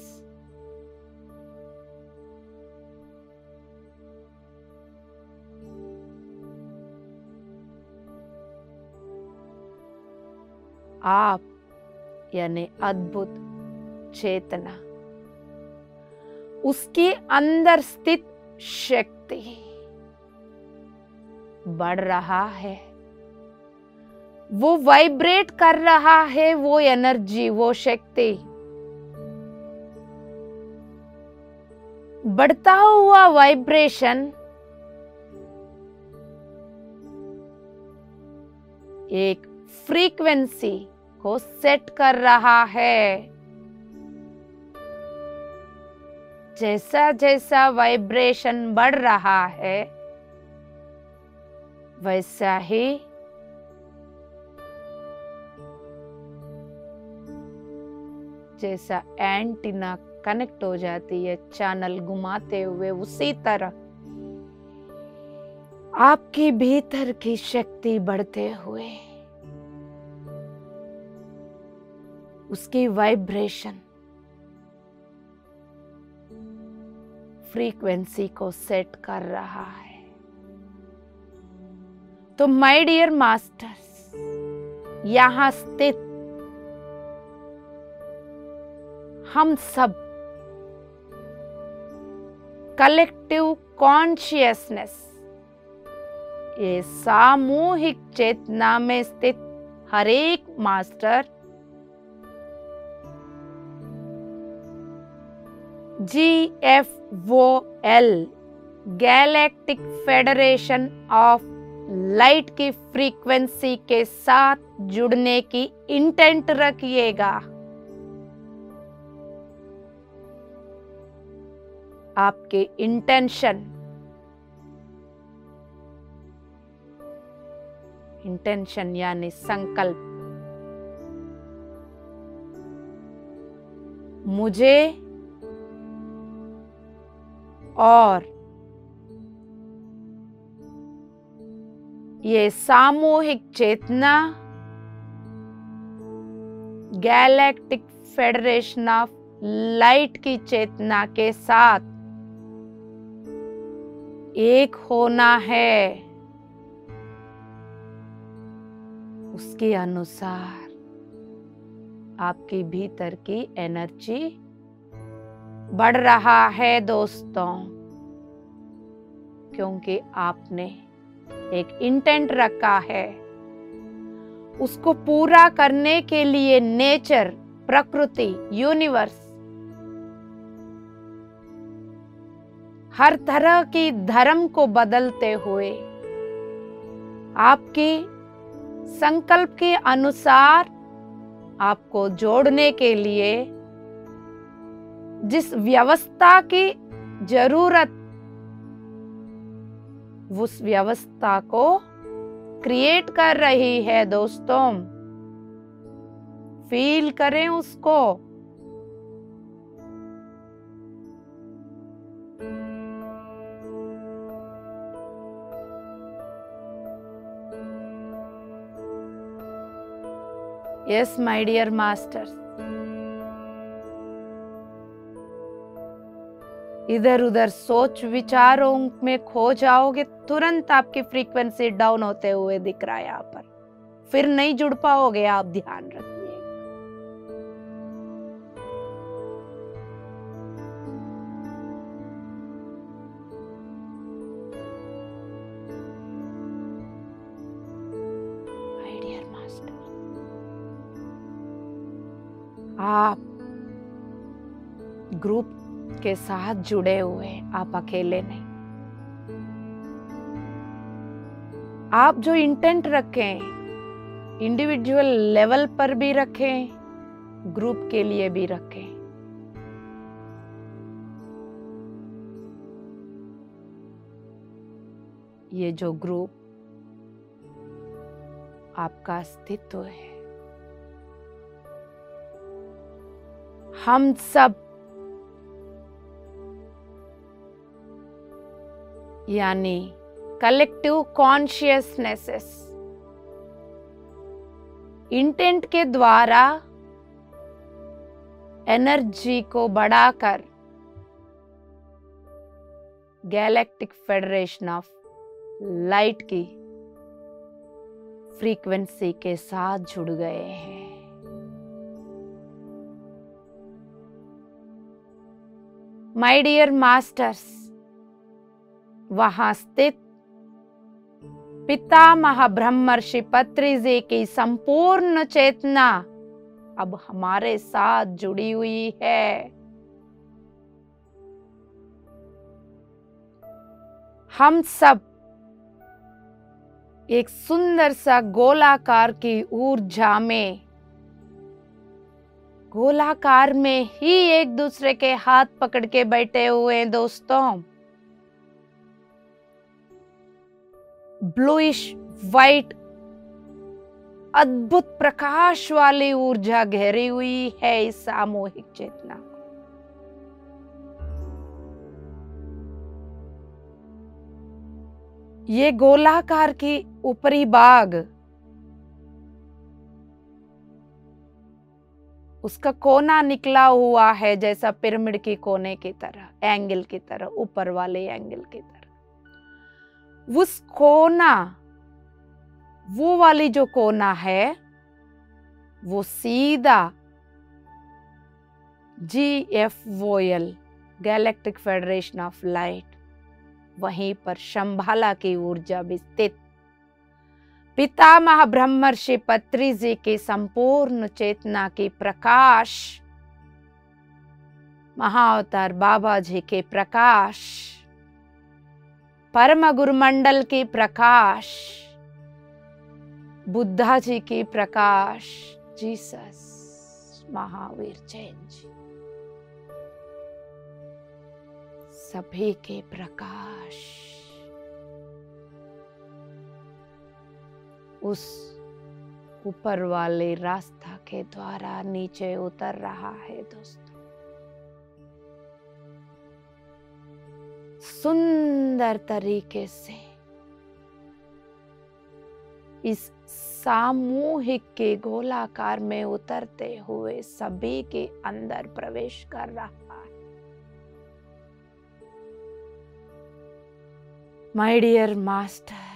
आप यानी अद्भुत चेतना, उसके अंदर स्थित शक्ति बढ़ रहा है। वो वाइब्रेट कर रहा है, वो एनर्जी, वो शक्ति बढ़ता हुआ वाइब्रेशन एक फ्रीक्वेंसी को सेट कर रहा है। जैसा जैसा वाइब्रेशन बढ़ रहा है, वैसा ही जैसा एंटीना कनेक्ट हो जाती है चैनल घुमाते हुए, उसी तरह आपके भीतर की शक्ति बढ़ते हुए उसकी वाइब्रेशन फ्रीक्वेंसी को सेट कर रहा है। तो माय डियर मास्टर्स, यहां स्थित हम सब कलेक्टिव कॉन्शियसनेस, ये सामूहिक चेतना में स्थित हर एक master GFOL galactic federation of light की फ्रीक्वेंसी के साथ जुड़ने की इंटेंट रखिएगा। आपके इंटेंशन यानी संकल्प, मुझे और ये सामूहिक चेतना गैलेक्टिक फेडरेशन ऑफ लाइट की चेतना के साथ एक होना है। उसके अनुसार आपके भीतर की एनर्जी बढ़ रहा है दोस्तों, क्योंकि आपने एक इंटेंट रखा है। उसको पूरा करने के लिए नेचर, प्रकृति, यूनिवर्स हर तरह की धर्म को बदलते हुए आपके संकल्प के अनुसार आपको जोड़ने के लिए जिस व्यवस्था की जरूरत, उस व्यवस्था को क्रिएट कर रही है दोस्तों। फील करें उसको। यस माय डियर मास्टर्स, इधर उधर सोच विचारों में खो जाओगे, तुरंत आपकी फ्रीक्वेंसी डाउन होते हुए दिख रहा है यहाँ पर, फिर नहीं जुड़ पाओगे आप, ध्यान रखिए। माय डियर मास्टर, आप ग्रुप के साथ जुड़े हुए, आप अकेले नहीं। आप जो इंटेंट रखें, इंडिविजुअल लेवल पर भी रखें, ग्रुप के लिए भी रखें। ये जो ग्रुप आपका अस्तित्व है, हम सब यानी कलेक्टिव कॉन्शियसनेसेस इंटेंट के द्वारा एनर्जी को बढ़ाकर गैलेक्टिक फेडरेशन ऑफ लाइट की फ्रीक्वेंसी के साथ जुड़ गए हैं। माय डियर मास्टर्स, वहां स्थित पितामह ब्रह्मर्षि पत्री जी की संपूर्ण चेतना अब हमारे साथ जुड़ी हुई है। हम सब एक सुंदर सा गोलाकार की ऊर्जा में, गोलाकार में ही एक दूसरे के हाथ पकड़ के बैठे हुए हैं दोस्तों। ब्लूइश वाइट अद्भुत प्रकाश वाली ऊर्जा घेरी हुई है इस सामूहिक चेतना। ये गोलाकार की ऊपरी भाग उसका कोना निकला हुआ है जैसा पिरामिड के कोने की तरह, एंगल की तरह, ऊपर वाले एंगल की तरह। उस कोना, वो वाली जो कोना है वो सीधा GFOL, galactic federation of light, वहीं पर शंभाला की ऊर्जा भी स्थित पितामह ब्रह्मर्षि पत्री जी की संपूर्ण चेतना की प्रकाश, महाअवतार बाबा जी के प्रकाश, परम गुरुमंडल की प्रकाश, बुद्धा जी की प्रकाश, जीसस, महावीर जैन जी, सभी के प्रकाश उस ऊपर वाले रास्ता के द्वारा नीचे उतर रहा है। दोस्तों, सुंदर तरीके से इस सामूहिक के गोलाकार में उतरते हुए सभी के अंदर प्रवेश कर रहा है। माय डियर मास्टर्स,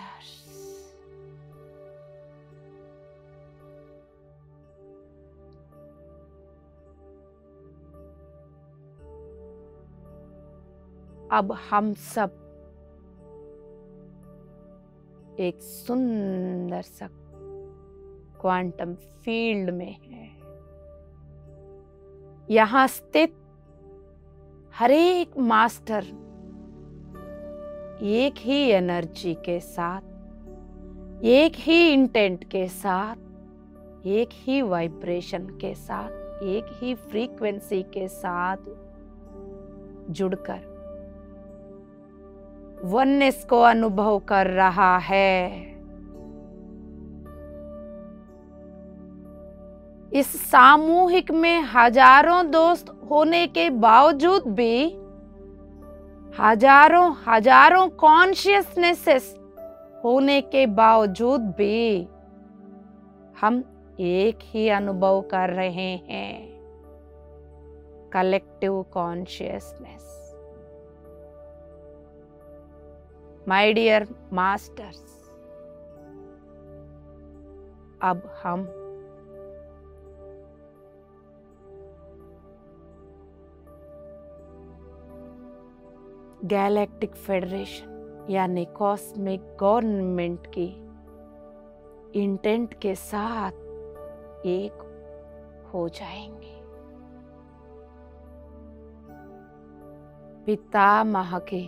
अब हम सब एक सुंदर सा क्वांटम फील्ड में है। यहां स्थित हर एक मास्टर एक ही एनर्जी के साथ, एक ही इंटेंट के साथ, एक ही वाइब्रेशन के साथ, एक ही फ्रीक्वेंसी के साथ जुड़कर वननेस को अनुभव कर रहा है। इस सामूहिक में हजारों दोस्त होने के बावजूद भी, हजारों कॉन्शियसनेसेस होने के बावजूद भी हम एक ही अनुभव कर रहे हैं, collective consciousness. My dear masters, अब हम गैलेक्टिक फेडरेशन यानी कॉस्मिक गवर्नमेंट की इंटेंट के साथ एक हो जाएंगे। पितामह के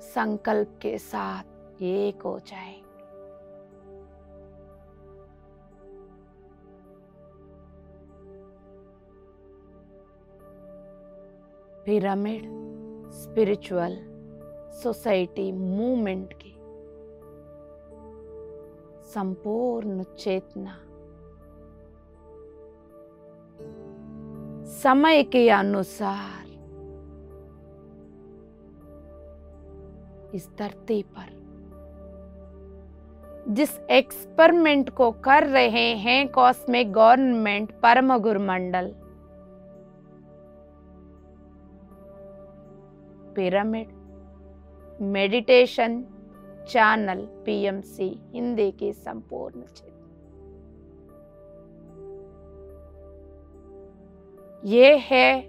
संकल्प के साथ एक हो जाएंगे। पिरामिड स्पिरिचुअल सोसाइटी मूवमेंट की संपूर्ण चेतना समय के अनुसार इस धरती पर जिस एक्सपेरिमेंट को कर रहे हैं कॉस्मिक गवर्नमेंट, परम गुरुमंडल, pyramid meditation channel PMC Hindi की संपूर्ण चेतना, ये है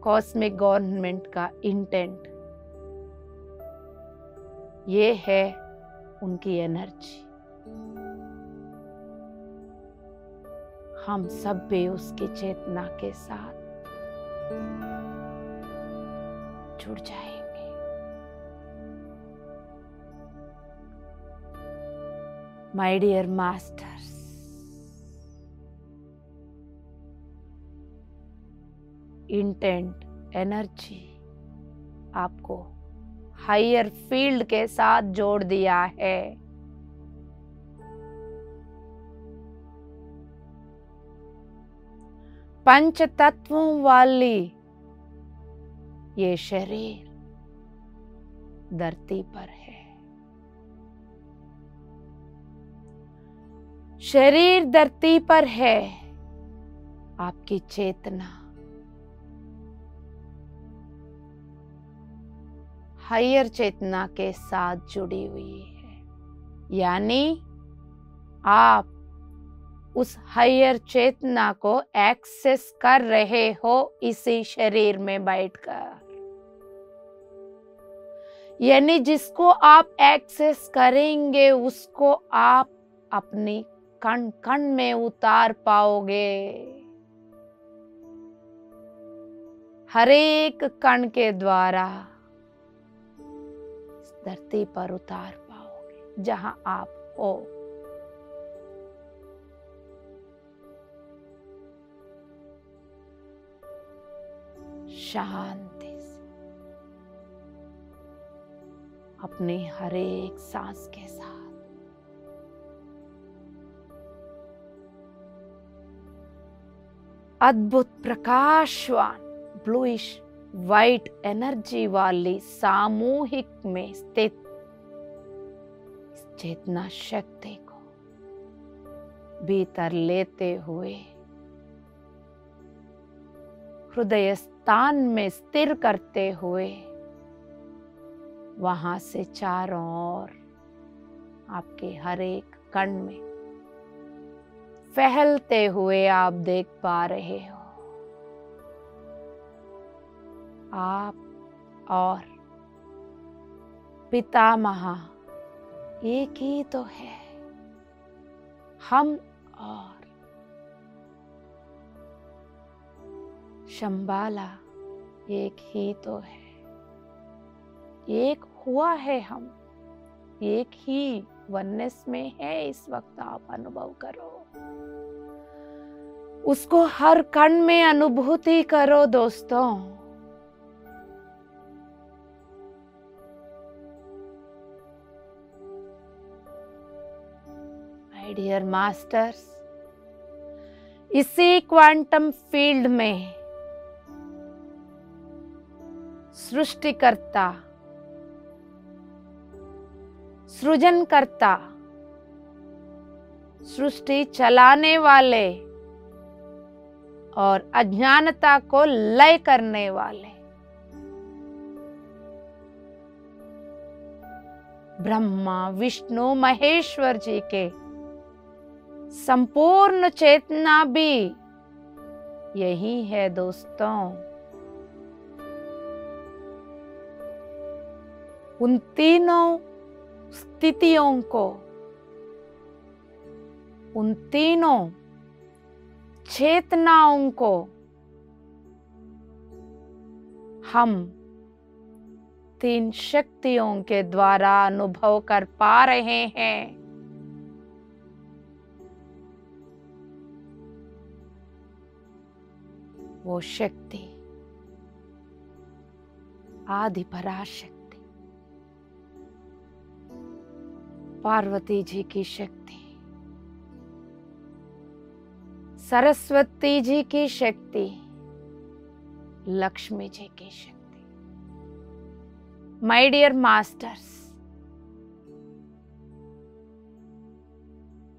कॉस्मिक गवर्नमेंट का इंटेंट, ये है उनकी एनर्जी। हम सब भी उसकी चेतना के साथ जुड़ जाएंगे। My dear masters, intent energy आपको हायर फील्ड के साथ जोड़ दिया है। पंच तत्वों वाली ये शरीर धरती पर है। शरीर धरती पर है, आपकी चेतना हायर चेतना के साथ जुड़ी हुई है, यानी आप उस हायर चेतना को एक्सेस कर रहे हो इसी शरीर में बैठकर। यानी जिसको आप एक्सेस करेंगे उसको आप अपनी कण कण में उतार पाओगे, हर एक कण के द्वारा इस धरती पर उतार पाओगे जहां आप हो। शांति से अपनी हर एक सांस के साथ अद्भुत प्रकाशवान ब्लूइश वाइट एनर्जी वाली सामूहिक में स्थित इस चेतना शक्ति को भीतर लेते हुए हृदय स्थान में स्थिर करते हुए वहां से चारों ओर आपके हर एक कण में फैलते हुए आप देख पा रहे हो। आप और पितामह एक ही तो है, हम और शंबाला एक ही तो है, एक हुआ है, हम एक ही वननेस में है। इस वक्त आप अनुभव करो, उसको हर कण में अनुभूति करो दोस्तों। माय डियर मास्टर्स, इसी क्वांटम फील्ड में सृष्टिकर्ता, सृजनकर्ता, सृष्टि चलाने वाले और अज्ञानता को लय करने वाले ब्रह्मा विष्णु महेश्वर जी के संपूर्ण चेतना भी यही है दोस्तों। उन तीनों स्थितियों को, उन तीनों चेतनाओं को हम तीन शक्तियों के द्वारा अनुभव कर पा रहे हैं। वो शक्ति आदि पराशक्ति पार्वती जी की शक्ति, सरस्वती जी की शक्ति, लक्ष्मी जी की शक्ति। माय डियर मास्टर्स,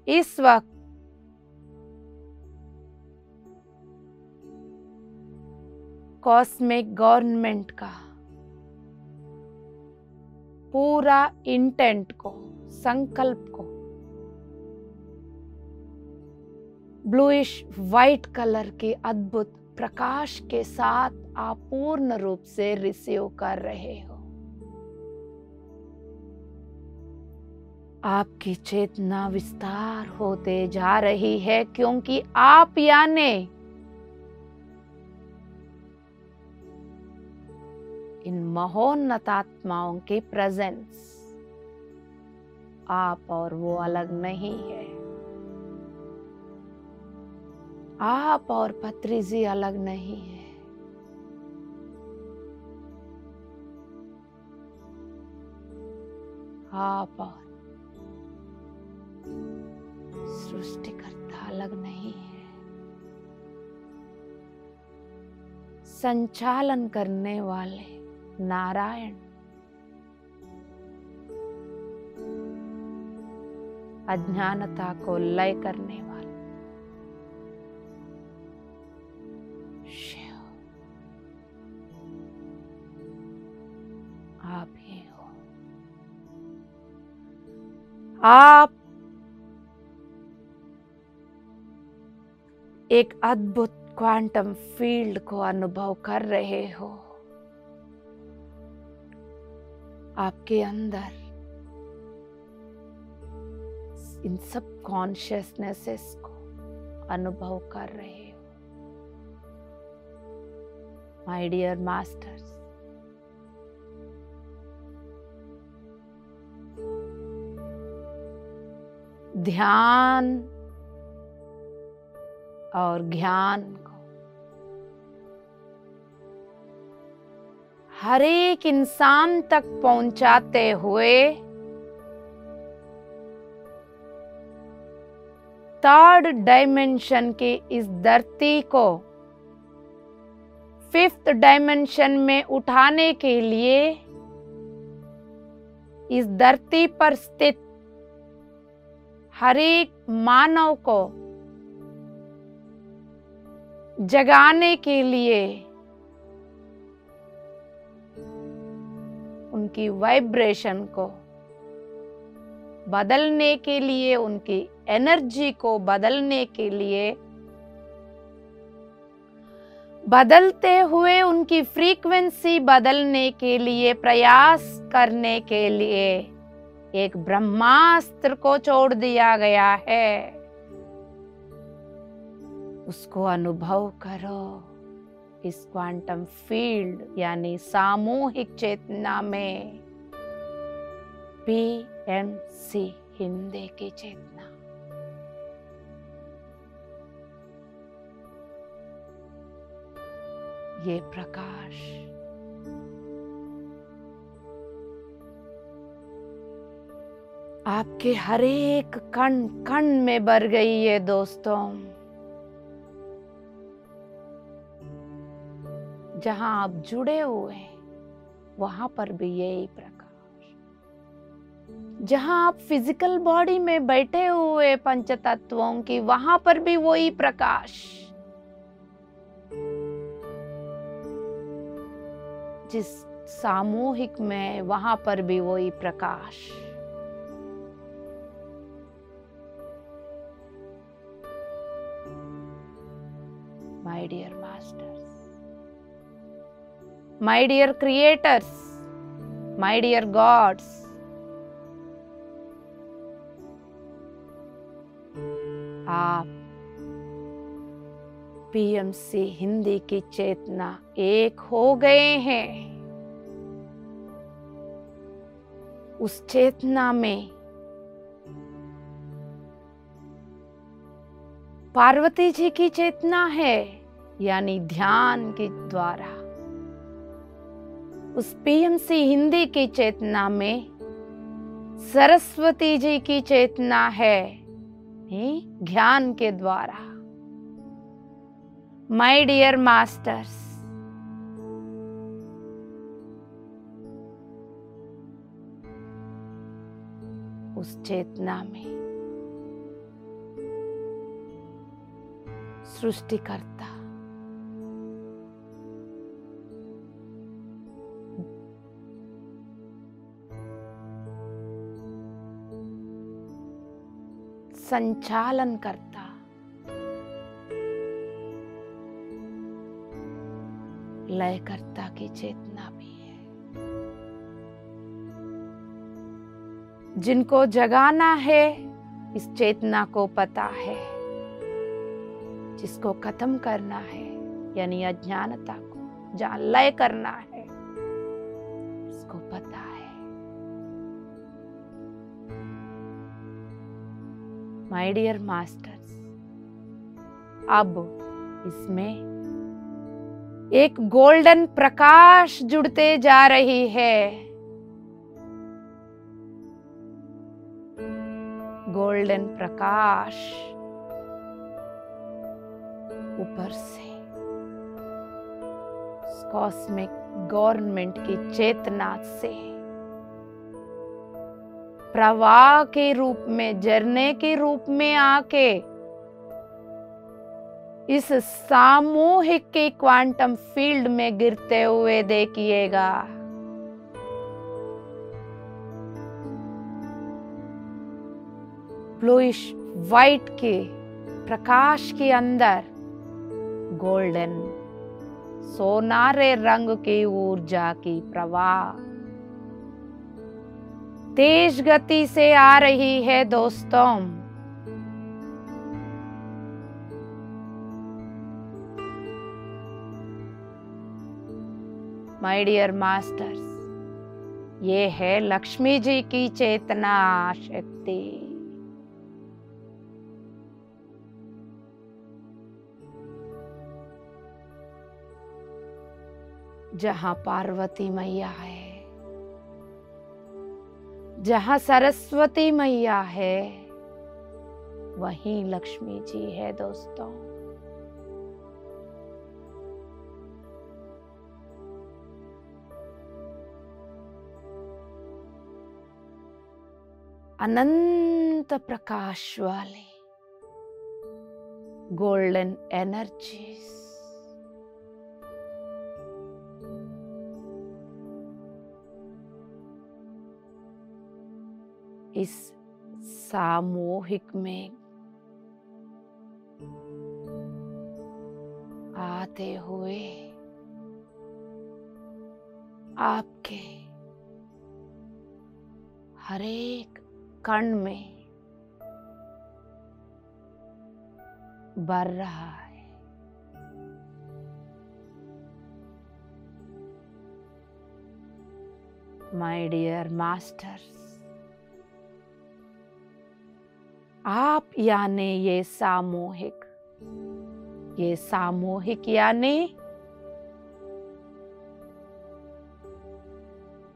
इस वक्त कॉस्मिक गवर्नमेंट का पूरा इंटेंट को, संकल्प को ब्लूइश वाइट कलर के अद्भुत प्रकाश के साथ आप पूर्ण रूप से रिसीव कर रहे हो। आपकी चेतना विस्तार होते जा रही है क्योंकि आप यानी इन महोन्नत आत्माओं की प्रेजेंस, आप और वो अलग नहीं है। आप और पत्री जी अलग नहीं है। आप और सृष्टिकर्ता अलग नहीं है। संचालन करने वाले नारायण, अज्ञानता को लय करने वाले आप एक अद्भुत क्वांटम फील्ड को अनुभव कर रहे हो। आपके अंदर इन सब कॉन्शियसनेसेस को अनुभव कर रहे हो। माय डियर मास्टर्स, ध्यान और ज्ञान को हर एक इंसान तक पहुंचाते हुए थर्ड डायमेंशन के इस धरती को फिफ्थ डायमेंशन में उठाने के लिए इस धरती पर स्थित हर एक मानव को जगाने के लिए, उनकी वाइब्रेशन को बदलने के लिए, उनकी एनर्जी को बदलने के लिए, बदलते हुए उनकी फ्रीक्वेंसी बदलने के लिए प्रयास करने के लिए एक ब्रह्मास्त्र को छोड़ दिया गया है। उसको अनुभव करो। इस क्वांटम फील्ड यानी सामूहिक चेतना में PMC हिंदी की चेतना। ये प्रकाश आपके हर एक कण कण में भर गई है दोस्तों। जहां आप जुड़े हुए हैं वहां पर भी यही प्रकाश। जहां आप फिजिकल बॉडी में बैठे हुए पंच तत्वों की, वहां पर भी वही प्रकाश। जिस सामूहिक में, वहां पर भी वही प्रकाश। My dear masters, my dear creators, my dear gods, आप PMC हिंदी की चेतना एक हो गए हैं। उस चेतना में पार्वती जी की चेतना है, यानी ध्यान के द्वारा। उस PMC हिंदी की चेतना में सरस्वती जी की चेतना है, ज्ञान के द्वारा। माय डियर मास्टर्स, उस चेतना में सृष्टिकर्ता संचालन करता, लयकर्ता की चेतना भी है। जिनको जगाना है इस चेतना को पता है। जिसको खत्म करना है यानी अज्ञानता को, जहां लय करना है, इसको पता है। माय डियर मास्टर्स, अब इसमें एक गोल्डन प्रकाश जुड़ते जा रही है। गोल्डन प्रकाश ऊपर से कॉस्मिक गवर्नमेंट की चेतना से प्रवाह के रूप में, झरने के रूप में आके इस सामूहिक के क्वांटम फील्ड में गिरते हुए देखिएगा। ब्लूइश वाइट के प्रकाश के अंदर गोल्डन सोनारे रंग की ऊर्जा की प्रवाह तेज गति से आ रही है दोस्तों। माय डियर मास्टर्स, ये है लक्ष्मी जी की चेतना शक्ति। जहां पार्वती मैया है, जहां सरस्वती मैया है, वहीं लक्ष्मी जी है दोस्तों। अनंत प्रकाश वाले गोल्डन एनर्जीज इस सामूहिक में आते हुए आपके हर एक कण में भर रहा है। माय डियर मास्टर्स, आप यानी ये सामूहिक यानी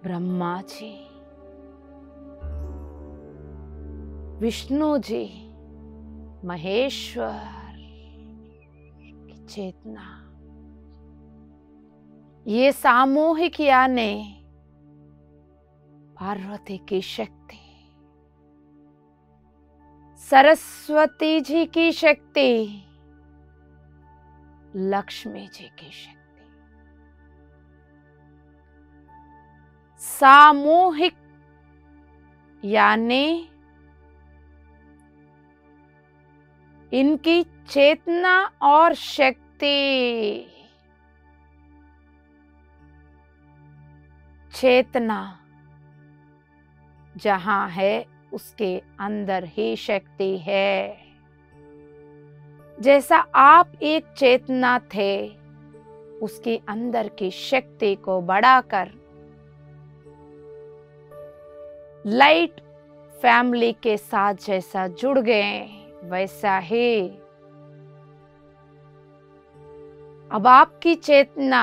ब्रह्मा जी, विष्णु जी, महेश्वर की चेतना। ये सामूहिक यानी पार्वती की शक्ति, सरस्वती जी की शक्ति, लक्ष्मी जी की शक्ति। सामूहिक यानी इनकी चेतना और शक्ति। चेतना जहां है उसके अंदर ही शक्ति है। जैसा आप एक चेतना थे, उसके अंदर की शक्ति को बढ़ाकर लाइट फैमिली के साथ जैसा जुड़ गए, वैसा ही अब आपकी चेतना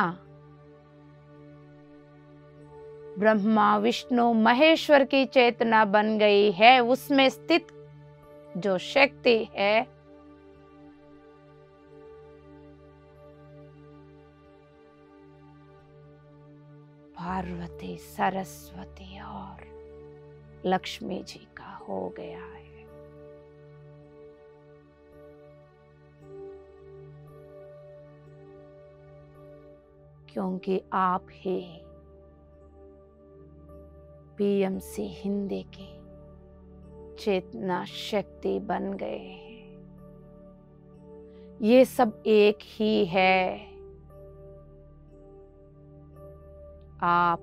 ब्रह्मा विष्णु महेश्वर की चेतना बन गई है। उसमें स्थित जो शक्ति है पार्वती, सरस्वती और लक्ष्मी जी का हो गया है। क्योंकि आप ही पीएमसी हिंदी की चेतना शक्ति बन गए हैं। ये सब एक ही है। आप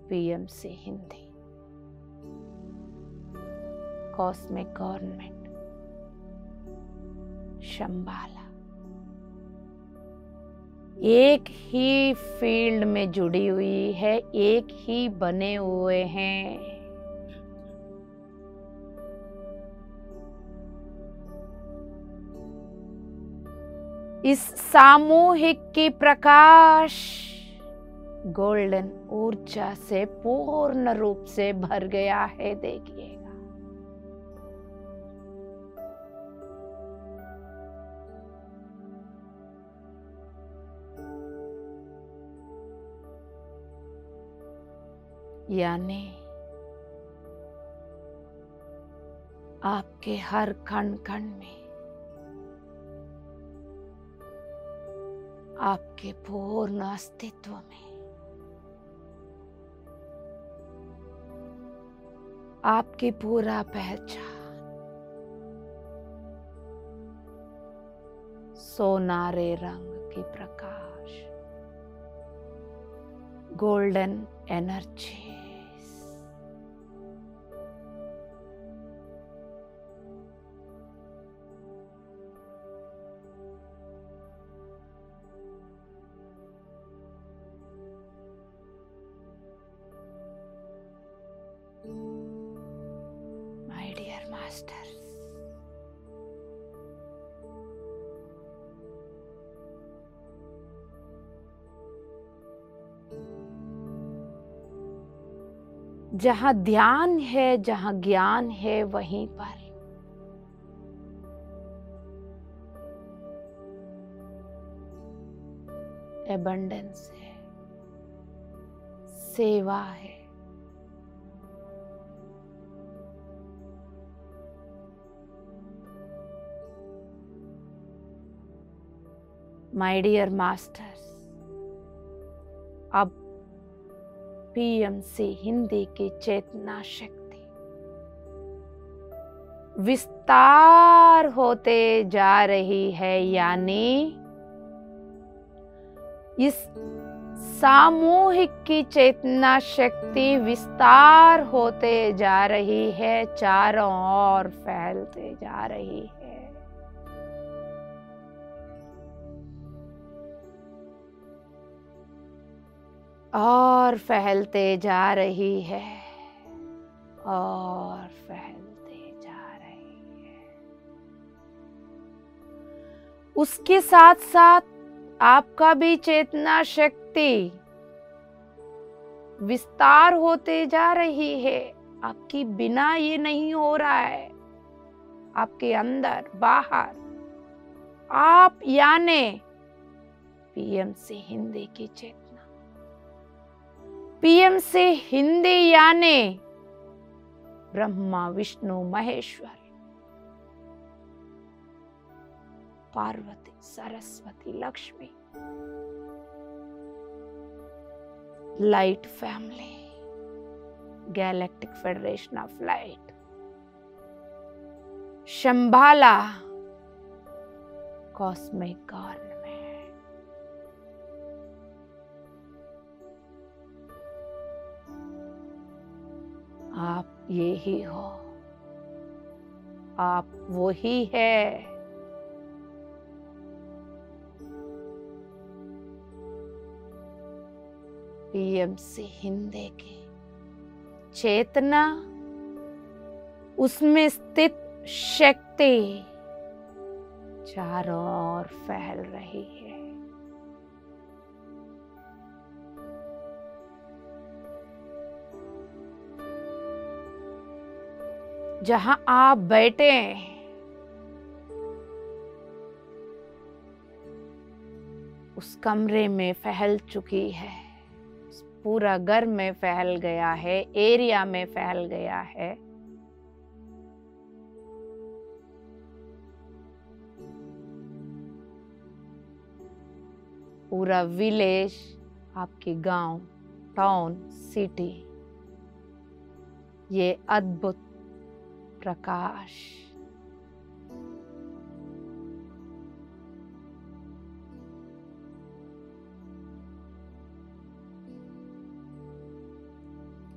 PMC Hindi cosmic government Shambhala एक ही फील्ड में जुड़ी हुई है, एक ही बने हुए हैं। इस सामूहिक की प्रकाश गोल्डन ऊर्जा से पूर्ण रूप से भर गया है। देखिएगा, यानी आपके हर कण कण में आपके पूर्ण अस्तित्व में आपकी पूरा पहचान सोनारे रंग की प्रकाश, golden energy, my dear masters. जहां ध्यान है, जहां ज्ञान है, वहीं पर एबंडेंस है, सेवा है, माय डियर मास्टर्स। अब पीएमसी हिंदी की चेतना शक्ति विस्तार होते जा रही है, यानी इस सामूहिक की चेतना शक्ति विस्तार होते जा रही है, चारों ओर फैलते जा रही है। और फैलते जा रही है, और फैलते जा रही है। उसके साथ साथ आपका भी चेतना शक्ति विस्तार होते जा रही है। आपकी बिना ये नहीं हो रहा है, आपके अंदर बाहर आप यानी पीएमसी हिंदी की चेतना, पीएमसी हिंदी यानी Brahma Vishnu Maheshwar, Parvati Saraswati Lakshmi, light family, galactic federation of light, Shambhala cosmic government. आप ये ही हो, आप वो ही है। पीएमसी हिंदी की चेतना, उसमें स्थित शक्ति चारों ओर फैल रही है। जहां आप बैठे उस कमरे में फैल चुकी है, पूरा घर में फैल गया है, एरिया में फैल गया है। पूरा विलेज, आपके गांव, टाउन, सिटी, ये अद्भुत प्रकाश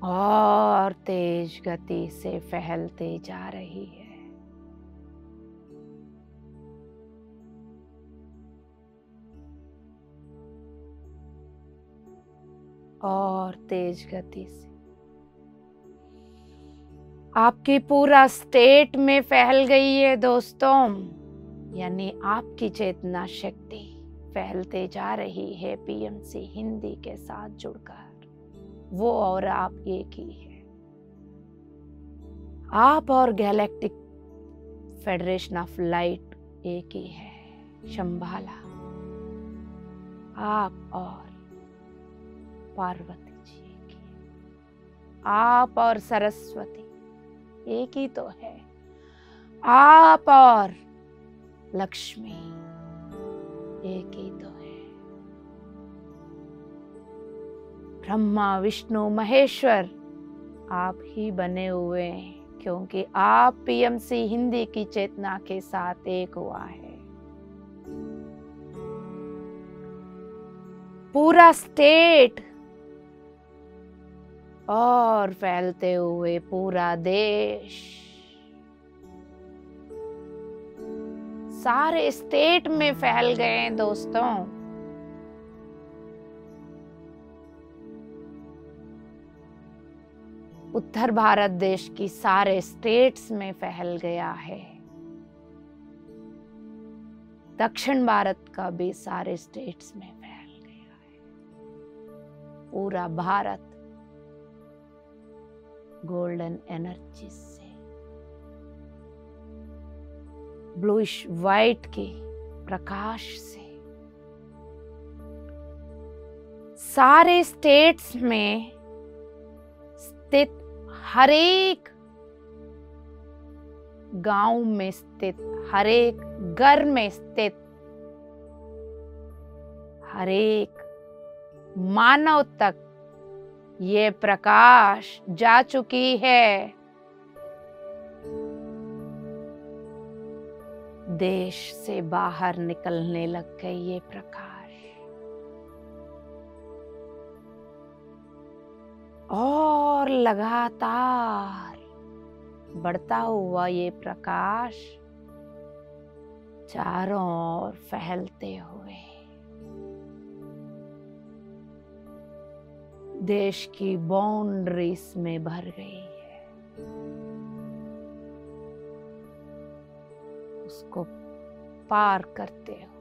और तेज गति से फैलते जा रही है। और तेज गति से आपकी पूरा स्टेट में फैल गई है दोस्तों, यानी आपकी चेतना शक्ति फैलते जा रही है पीएमसी हिंदी के साथ जुड़कर। वो और आप एक ही है। आप और गैलेक्टिक फेडरेशन ऑफ लाइट एक ही है। शंबाला, आप और पार्वती जी एक ही है। आप और सरस्वती एक ही तो है। आप और लक्ष्मी एक ही तो है। ब्रह्मा विष्णु महेश्वर आप ही बने हुए हैं, क्योंकि आप पीएमसी हिंदी की चेतना के साथ एक हुआ है। पूरा स्टेट और फैलते हुए पूरा देश, सारे स्टेट में फैल गए हैं दोस्तों। उत्तर भारत देश की सारे स्टेट्स में फैल गया है। दक्षिण भारत का भी सारे स्टेट्स में फैल गया है। पूरा भारत गोल्डन एनर्जी से, ब्लूइश वाइट के प्रकाश से, सारे स्टेट्स में स्थित हर एक गांव में स्थित, हर एक घर में स्थित, हर एक मानव तक ये प्रकाश जा चुकी है। देश से बाहर निकलने लग गई ये प्रकाश, और लगातार बढ़ता हुआ ये प्रकाश चारों ओर फैलते हुए देश की बाउंड्रीज में भर गई है। उसको पार करते हुए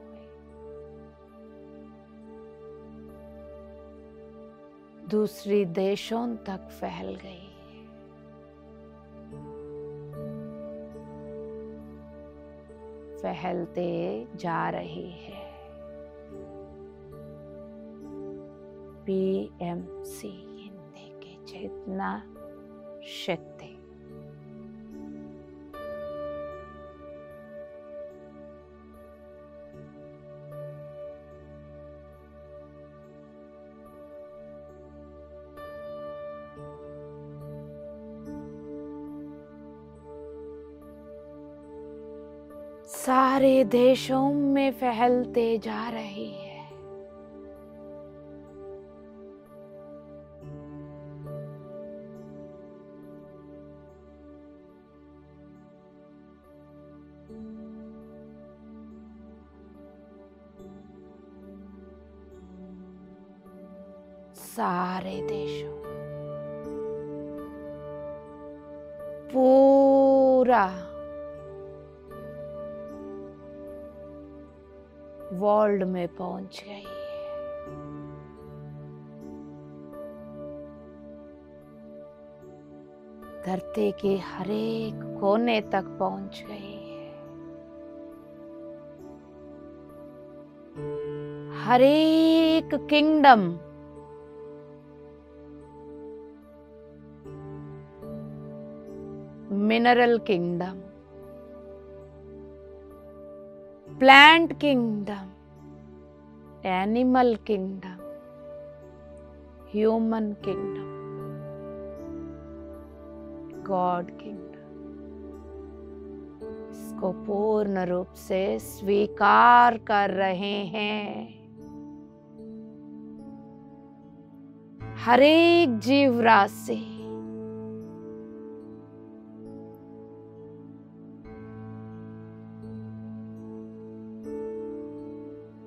दूसरी देशों तक फैल गई है। फैलते जा रही है। पीएमसी हिंदी की चेतना शक्ति। सारे देशों में फैलते जा रही है। सारे देशों, पूरा वर्ल्ड में पहुंच गई है। धरती के हर एक कोने तक पहुंच गई है। हर एक kingdom, mineral kingdom, plant kingdom, animal kingdom, human kingdom, God kingdom, इसको पूर्ण रूप से स्वीकार कर रहे हैं। हर एक जीव राशि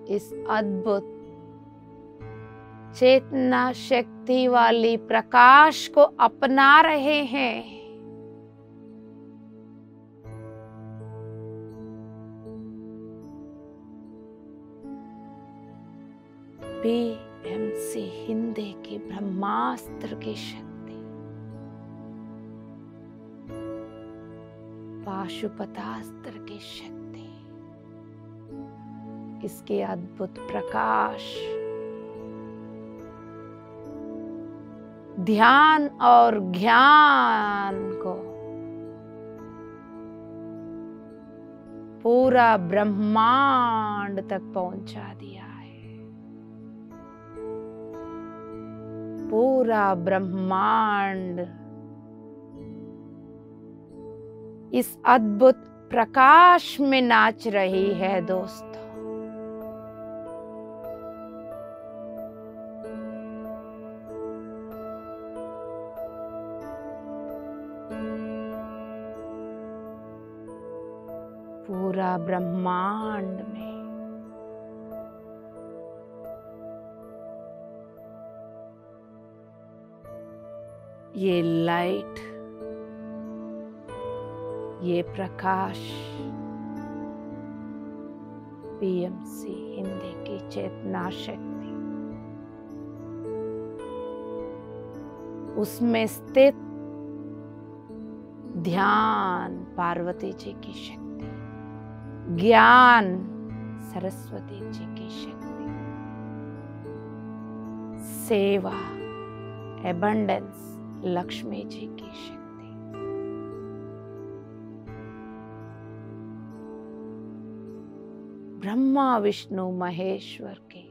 इस अद्भुत चेतना शक्ति वाली प्रकाश को अपना रहे हैं। पीएमसी हिंदी की ब्रह्मास्त्र की शक्ति, पाशुपतास्त्र की शक्ति, इसके अद्भुत प्रकाश ध्यान और ज्ञान को पूरा ब्रह्मांड तक पहुंचा दिया है। पूरा ब्रह्मांड इस अद्भुत प्रकाश में नाच रही है दोस्तों। पूरा ब्रह्मांड में ये लाइट, ये प्रकाश पीएमसी हिंदी की चेतना शक्ति, उसमें स्थित ध्यान पार्वती जी की शक्ति, ज्ञान सरस्वती जी की शक्ति, सेवा एबंडेंस लक्ष्मी जी की शक्ति, ब्रह्मा विष्णु महेश्वर की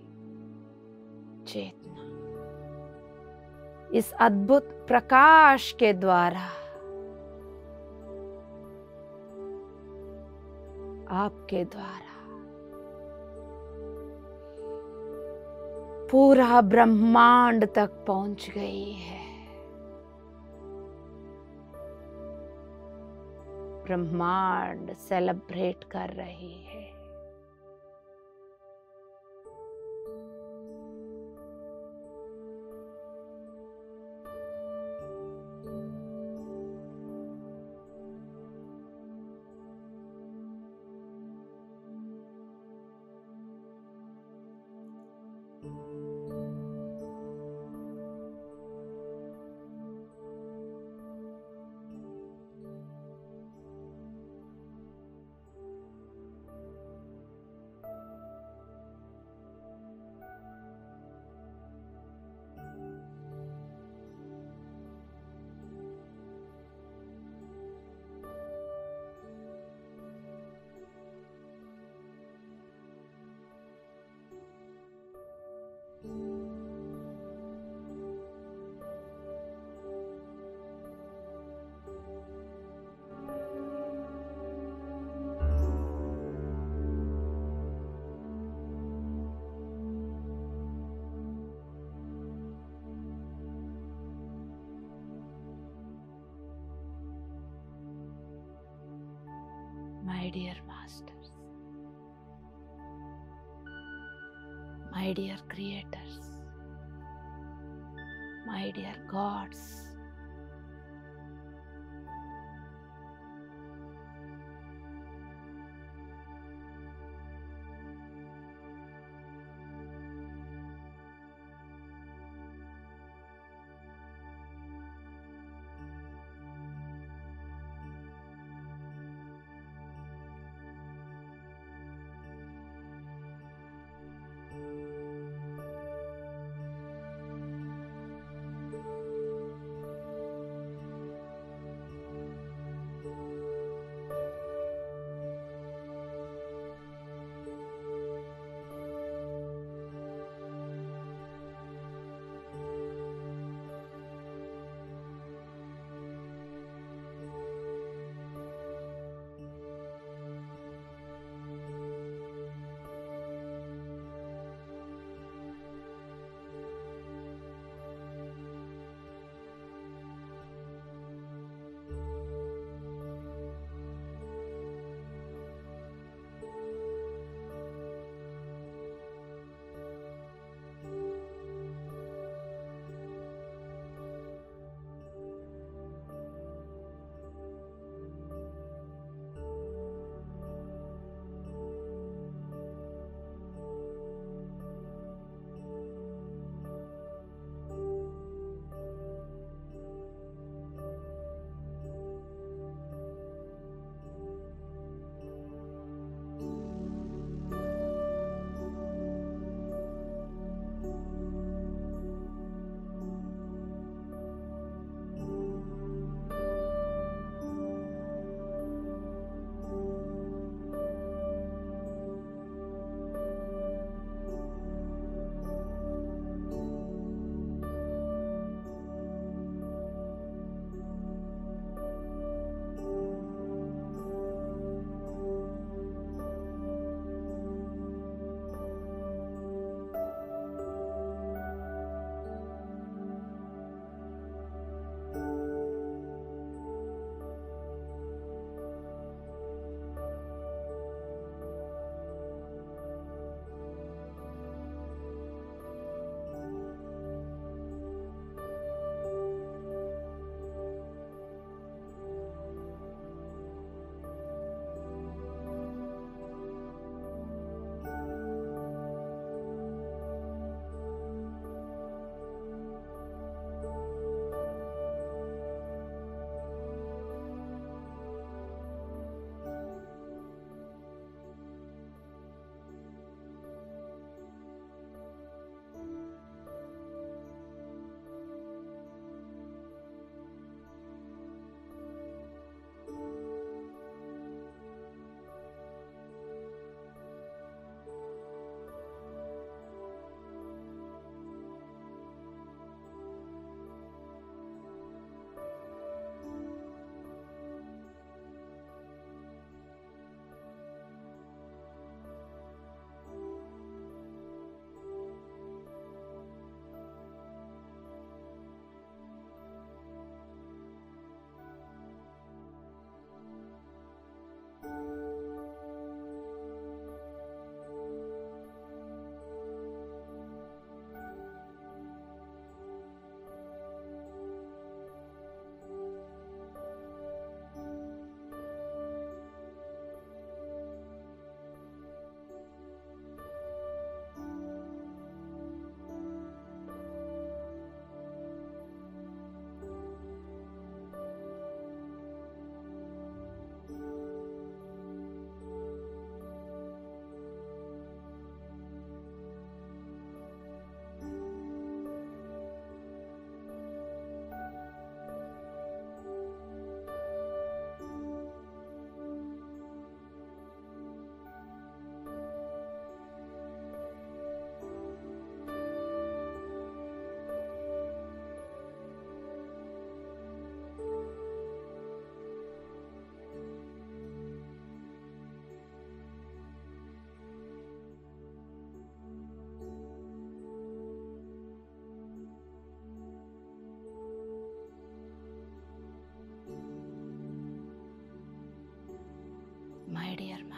चेतना इस अद्भुत प्रकाश के द्वारा आपके द्वारा पूरा ब्रह्मांड तक पहुंच गई है। ब्रह्मांड सेलिब्रेट कर रही है। My dear masters, my dear creators, my dear gods,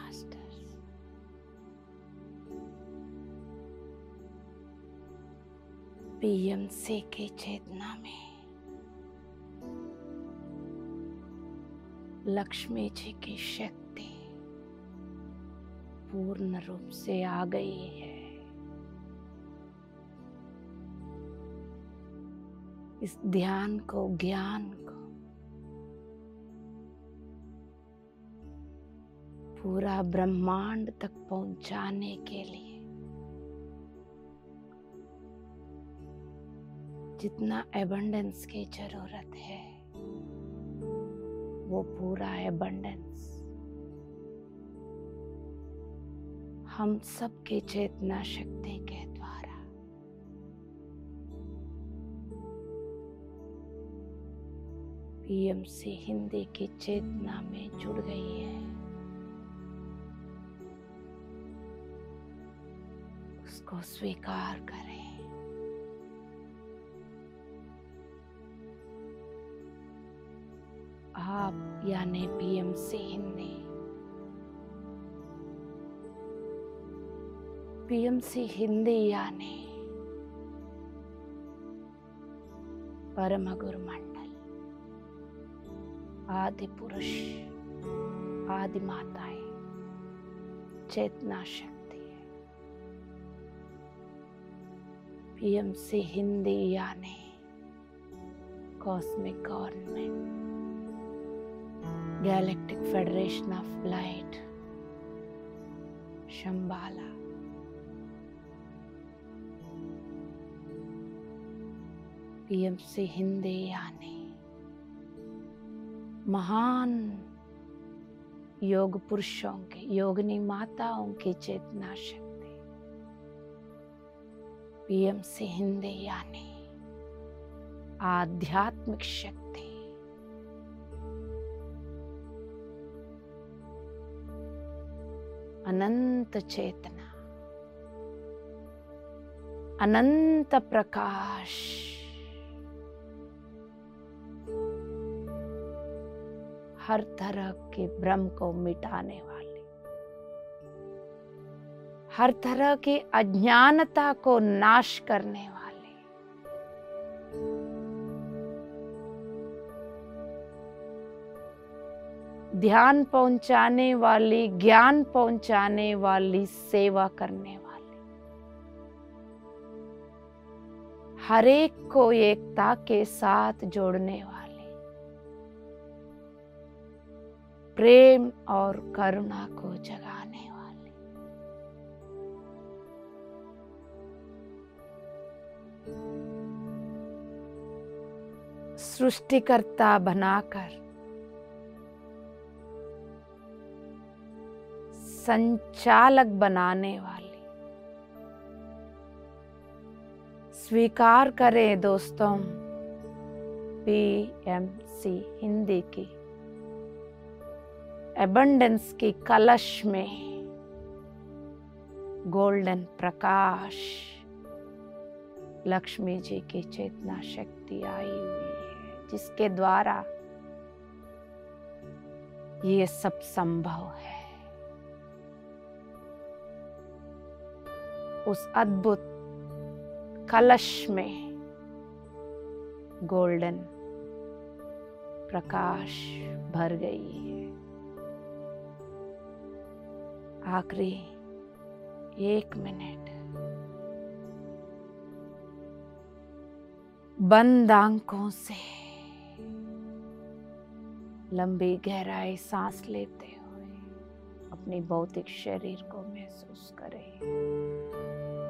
masters. PMC की चेतना में लक्ष्मी जी की शक्ति पूर्ण रूप से आ गई है। इस ध्यान को, ज्ञान को पूरा ब्रह्मांड तक पहुंचाने के लिए जितना एबंडेंस की जरूरत है वो पूरा एबंडेंस हम सबकी चेतना शक्ति के द्वारा पीएमसी हिंदी की चेतना में जुड़ गई है। उसको स्वीकार करें। आप यानी पीएमसी हिंदी, पीएमसी हिंदी यानी परम गुरु मंडल, आदि पुरुष, आदि माताएं, चेतना शक्ति है। पीएमसी हिंदी यानी cosmic government, galactic federation of light, Shambhala. PMC Hindi यानी महान योग पुरुषों के, योगिनी माताओं की चेतना शक्ति। पीएमसी हिंदी यानी आध्यात्मिक शक्ति। अनंत चेतना, अनंत प्रकाश, हर तरह के भ्रम को मिटाने वाली, हर तरह की अज्ञानता को नाश करने वाली, ध्यान पहुंचाने वाली, ज्ञान पहुंचाने वाली, सेवा करने वाली, हर एक को एकता के साथ जोड़ने वाली, प्रेम और करुणा को जगाने वाली, सृष्टिकर्ता बनाकर संचालक बनाने वाली। स्वीकार करें दोस्तों, पीएमसी हिंदी की एबंडेंस की कलश में गोल्डन प्रकाश लक्ष्मी जी की चेतना शक्ति आई हुई है, जिसके द्वारा ये सब संभव है। उस अद्भुत कलश में गोल्डन प्रकाश भर गई है। आखिरी 1 मिनट बंद आंखों से लंबी गहराई सांस लेते हुए अपनी भौतिक शरीर को महसूस करें।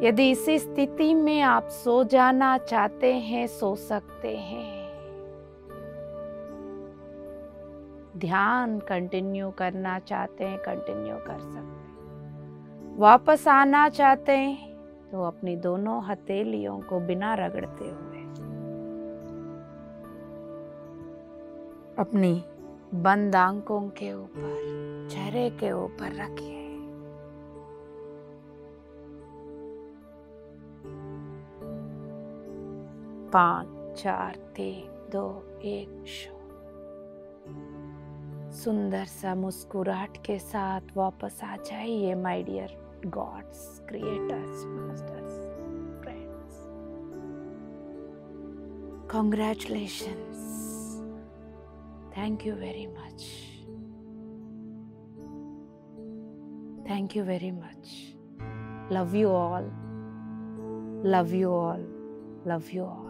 यदि इसी स्थिति में आप सो जाना चाहते हैं, सो सकते हैं। ध्यान कंटिन्यू करना चाहते हैं, कंटिन्यू कर सकते हैं। वापस आना चाहते हैं तो अपनी दोनों हथेलियों को बिना रगड़ते हुए अपनी बंद आंखों के ऊपर, चेहरे के ऊपर रखिए। पाँच, 4, 3, 2, 1 शो। सुंदर सा मुस्कुराहट के साथ वापस आ जाइए my dear gods, creators, masters, friends. Congratulations. Thank you very much. Thank you very much. Love you all. Love you all. Love you all.